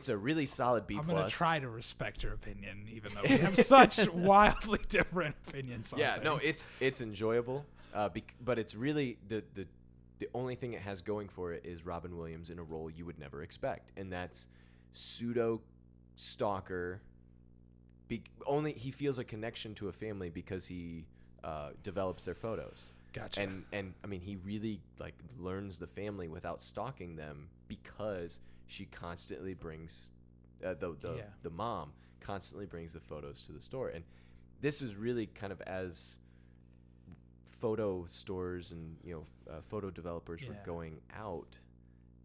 a really solid B+. I'm gonna try to respect your opinion, even though we have such wildly different opinions. On things. No, it's enjoyable, but it's really the only thing it has going for it is Robin Williams in a role you would never expect, and that's pseudo stalker. Only he feels a connection to a family because he develops their photos. Gotcha. And I mean, he really like learns the family without stalking them because she constantly brings the mom constantly brings the photos to the store. And this was really kind of as photo stores and photo developers were going out.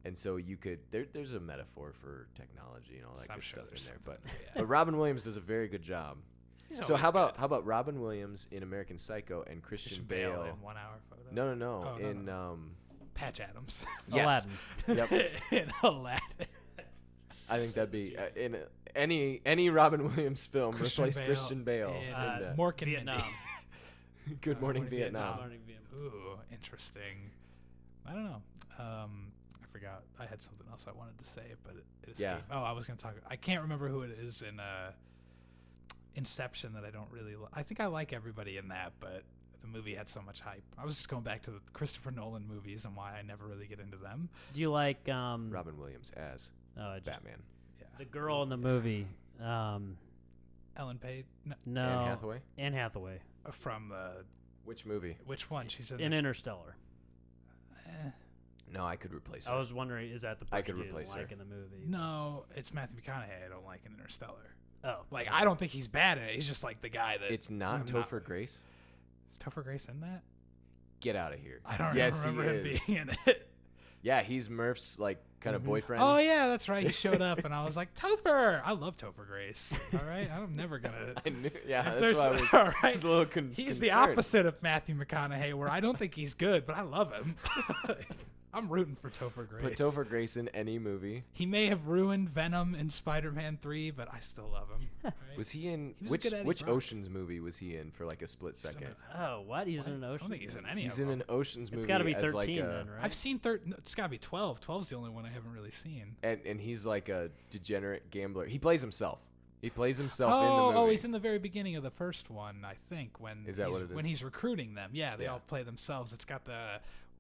And so you could there's a metaphor for technology and all that good stuff in there. But Robin Williams does a very good job. So how about Robin Williams in American Psycho and Christian Bale in 1 hour photo? No. Patch Adams. Yes. Aladdin. Yep. In Aladdin. I think that'd be in any Robin Williams film. Replace Christian Bale in Mork and Vietnam. Mindy. Good Morning Vietnam. Ooh, interesting. I don't know. I forgot. I had something else I wanted to say, but it escaped. Yeah. Oh, I was going to talk. I can't remember who it is in Inception that I don't really. I think I like everybody in that, but the movie had so much hype. I was just going back to the Christopher Nolan movies and why I never really get into them. Do you like Robin Williams as Batman? Yeah. The girl in the movie. Ellen Page? No. Anne Hathaway? Anne Hathaway. From Which movie? which one? She's in Interstellar. No, I could replace her. I was wondering, is that the person I could you didn't replace her. like in the movie? No, it's Matthew McConaughey I don't like in Interstellar. Oh. Like, I don't think he's bad in it. He's just like the guy that... It's not Topher Grace? Is Topher Grace in that? Get out of here. I don't Yes, remember he him is. being in it. Yeah, he's Murph's like kind of boyfriend. Oh, yeah, that's right. He showed up, and I was like, Topher! I love Topher Grace. All right? I'm never going to... I knew, yeah, If that's why I there's- was, all right. was a little He's concerned. the opposite of Matthew McConaughey, where I don't think he's good, but I love him. I'm rooting for Topher Grace. Put Topher Grace in any movie. He may have ruined Venom in Spider-Man 3, but I still love him. Right? Was he in... He was a good Eddie which Brock. Ocean's movie was he in for like a split second? Oh, what? He's in an I Ocean? don't think he's in any He's of in them. an Ocean's movie. It's got to be as 13 like then, right? I've seen 13. No, it's got to be 12. 12's the only one I haven't really seen. And he's like a degenerate gambler. He plays himself. He plays himself in the movie. Oh, he's in the very beginning of the first one, I think. Is that what it is? When he's recruiting them. Yeah, they Yeah. all play themselves. It's got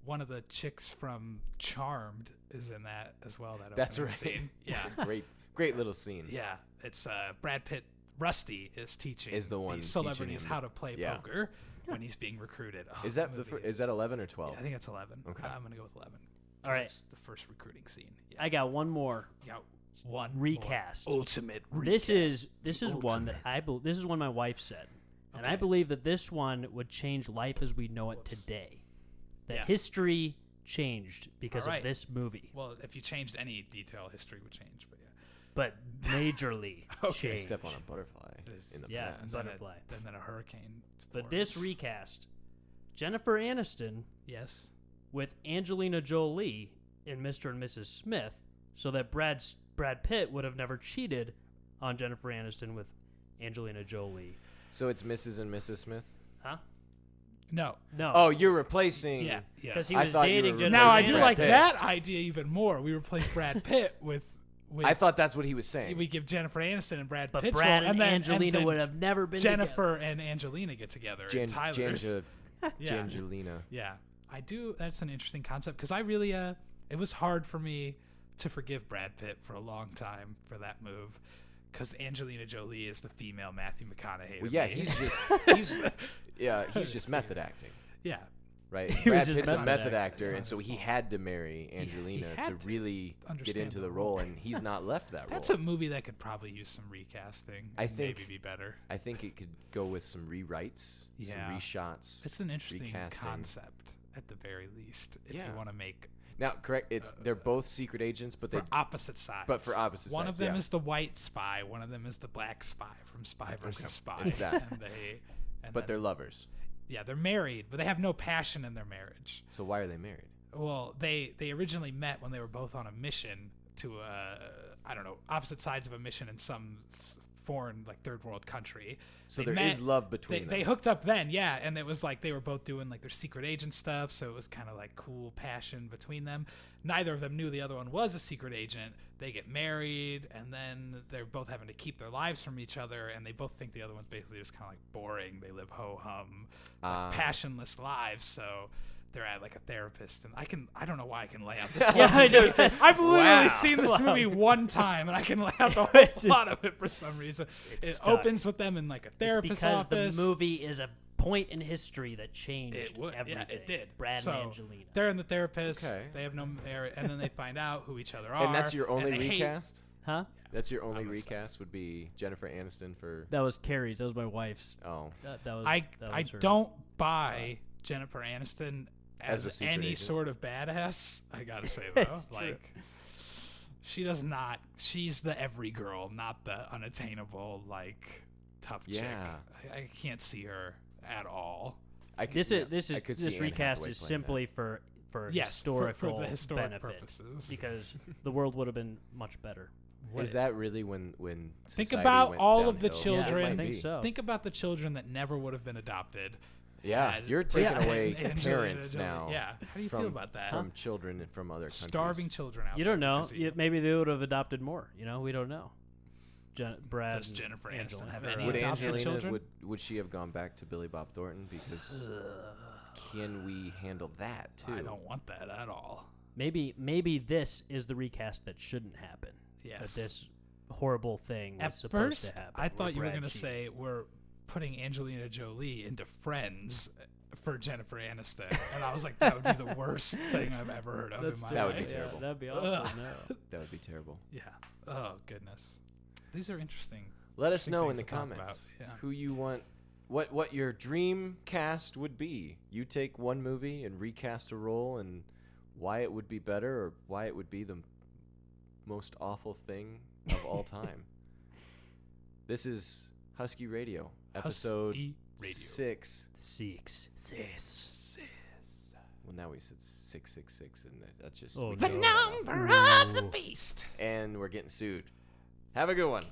one of the chicks from Charmed is in that as well. That's opening right. Scene. Yeah. It's a great little scene. Yeah, it's Brad Pitt. Rusty is teaching Is the one these teaching celebrities him. how to play Yeah. poker when he's being recruited. Oh, Is that movie. is that 11 or 12? Yeah, I think it's 11. Okay. I'm gonna go with 11. All right. It's the first recruiting scene. Yeah. I got one more Yeah, one recast. ultimate. This recast. is one that this is one my wife said, and I Okay. believe that this one would change life as we know it today. That Yes. history changed because All right. of this movie, Well, if you changed any detail, history would change. But yeah. but majorly Okay. changed. Step on a butterfly in the Yeah. past. And then Butterfly. And then a hurricane. But this forms. recast, Jennifer Aniston Yes. with Angelina Jolie in Mr. and Mrs. Smith, so that Brad Pitt would have never cheated on Jennifer Aniston with Angelina Jolie. So it's Mrs. and Mrs. Smith? Huh? No. No. Oh, you're replacing... Yeah. because he I was thought you dating were Jennifer Now I replacing do Brad like Pitt. that idea even more. We replace Brad Pitt with I thought that's what he was saying. we give Jennifer Aniston and Brad But Pitt's Brad role, and then, Angelina then would have never been together. Jennifer and Angelina get together. and Tyler's. Yeah. Jangelina. Yeah. I do. That's an interesting concept because I really, it was hard for me to forgive Brad Pitt for a long time for that move, because Angelina Jolie is the female Matthew McConaughey. Well, to yeah, me. he's just method acting, yeah. right? He was Brad just Pitt's a method method acting. actor, It's and not so his he fault. had to marry Angelina had to to really get understand into the the role, and he's not left that role. That's a movie that could probably use some recasting. I and think- maybe be better. I think it could go with some rewrites, Yeah. some reshots. It's an interesting recasting. concept at the very least. If Yeah. you want to make Now, correct. They're both secret agents, but for they opposite sides. but for opposite one sides. of them yeah. is the white spy. One of them is the black spy from Spy vs. Spy. It's that. And but they're then, lovers. yeah, they're married, but they have no passion in their marriage. So why are they married? Well, they originally met when they were both on a mission to I don't know, opposite sides of a mission in some foreign, like, third world country. So They there is met- love between them. They hooked up then, yeah, and it was like they were both doing like their secret agent stuff, so it was kind of like cool passion between them. Neither of them knew the other one was a secret agent. They get married, and then they're both having to keep their lives from each other, and they both think the other one's basically just kind of like boring. They live ho-hum, like, passionless lives, so they're at like a therapist, and I don't know why I can lay out this whole Yeah, I know. I've literally Wow. seen this Wow. movie one time, and I can lay out the whole It's- plot of it for some reason. It stuck. opens with them in like a It's therapist because office. the movie is a point in history that changed It would, everything. yeah, it did. Brad So, and Angelina. They're in the therapist. Okay. They have no marriage, and then they find out who each other are. and that's your only and they hate- recast? Huh? That's your only I'm gonna say- recast would be Jennifer Aniston for That was Carrie's. That was my wife's. oh. That was. I that was her. don't buy Jennifer Aniston As a as secret any agent. sort of badass. I gotta say though, It's true. like she does not. She's the every girl, not the unattainable, like, tough Yeah. chick. I can't see her at all. I could, This yeah, is this I is could see this Anne recast Hathaway is playing simply for Yes, historical for the historic benefit purposes. because the world would have been much better. that. Is that really when Think society about went all of the downhill? Yeah, it children. might I think be. so. Think about the children that never would have been adopted. Yeah, had you're taking Brad away and Angelina parents Jolie. now. Yeah, how do you from, feel about that? From children and from other countries. Starving children out You there don't know. because of you. Maybe they would have adopted more. You know, we don't know. Brad. Does and Jennifer Aniston Angelina have are, any Would adopted Angelina children? would she have gone back to Billy Bob Thornton? Because can we handle that too? I don't want that at all. Maybe this is the recast that shouldn't happen. Yes. That this horrible thing was At supposed first, to happen. I where thought you were Brad going to cheated. say we're putting Angelina Jolie into Friends for Jennifer Aniston, and I was like, that would be the worst thing I've ever heard of That's in my That would life. be terrible. that'd be awful. No. That would be terrible. Yeah. Oh goodness. These are interesting. Let us Interesting know in things the to talk comments about, yeah. who you want, what your dream cast would be. You take one movie and recast a role, and why it would be better or why it would be the most awful thing of all time. This is Husky Radio, episode Husky Radio. 6. Six. Well, now we said 666, and that's just Oh, we no. can't- Number of the beast. and we're getting sued. Have a good one.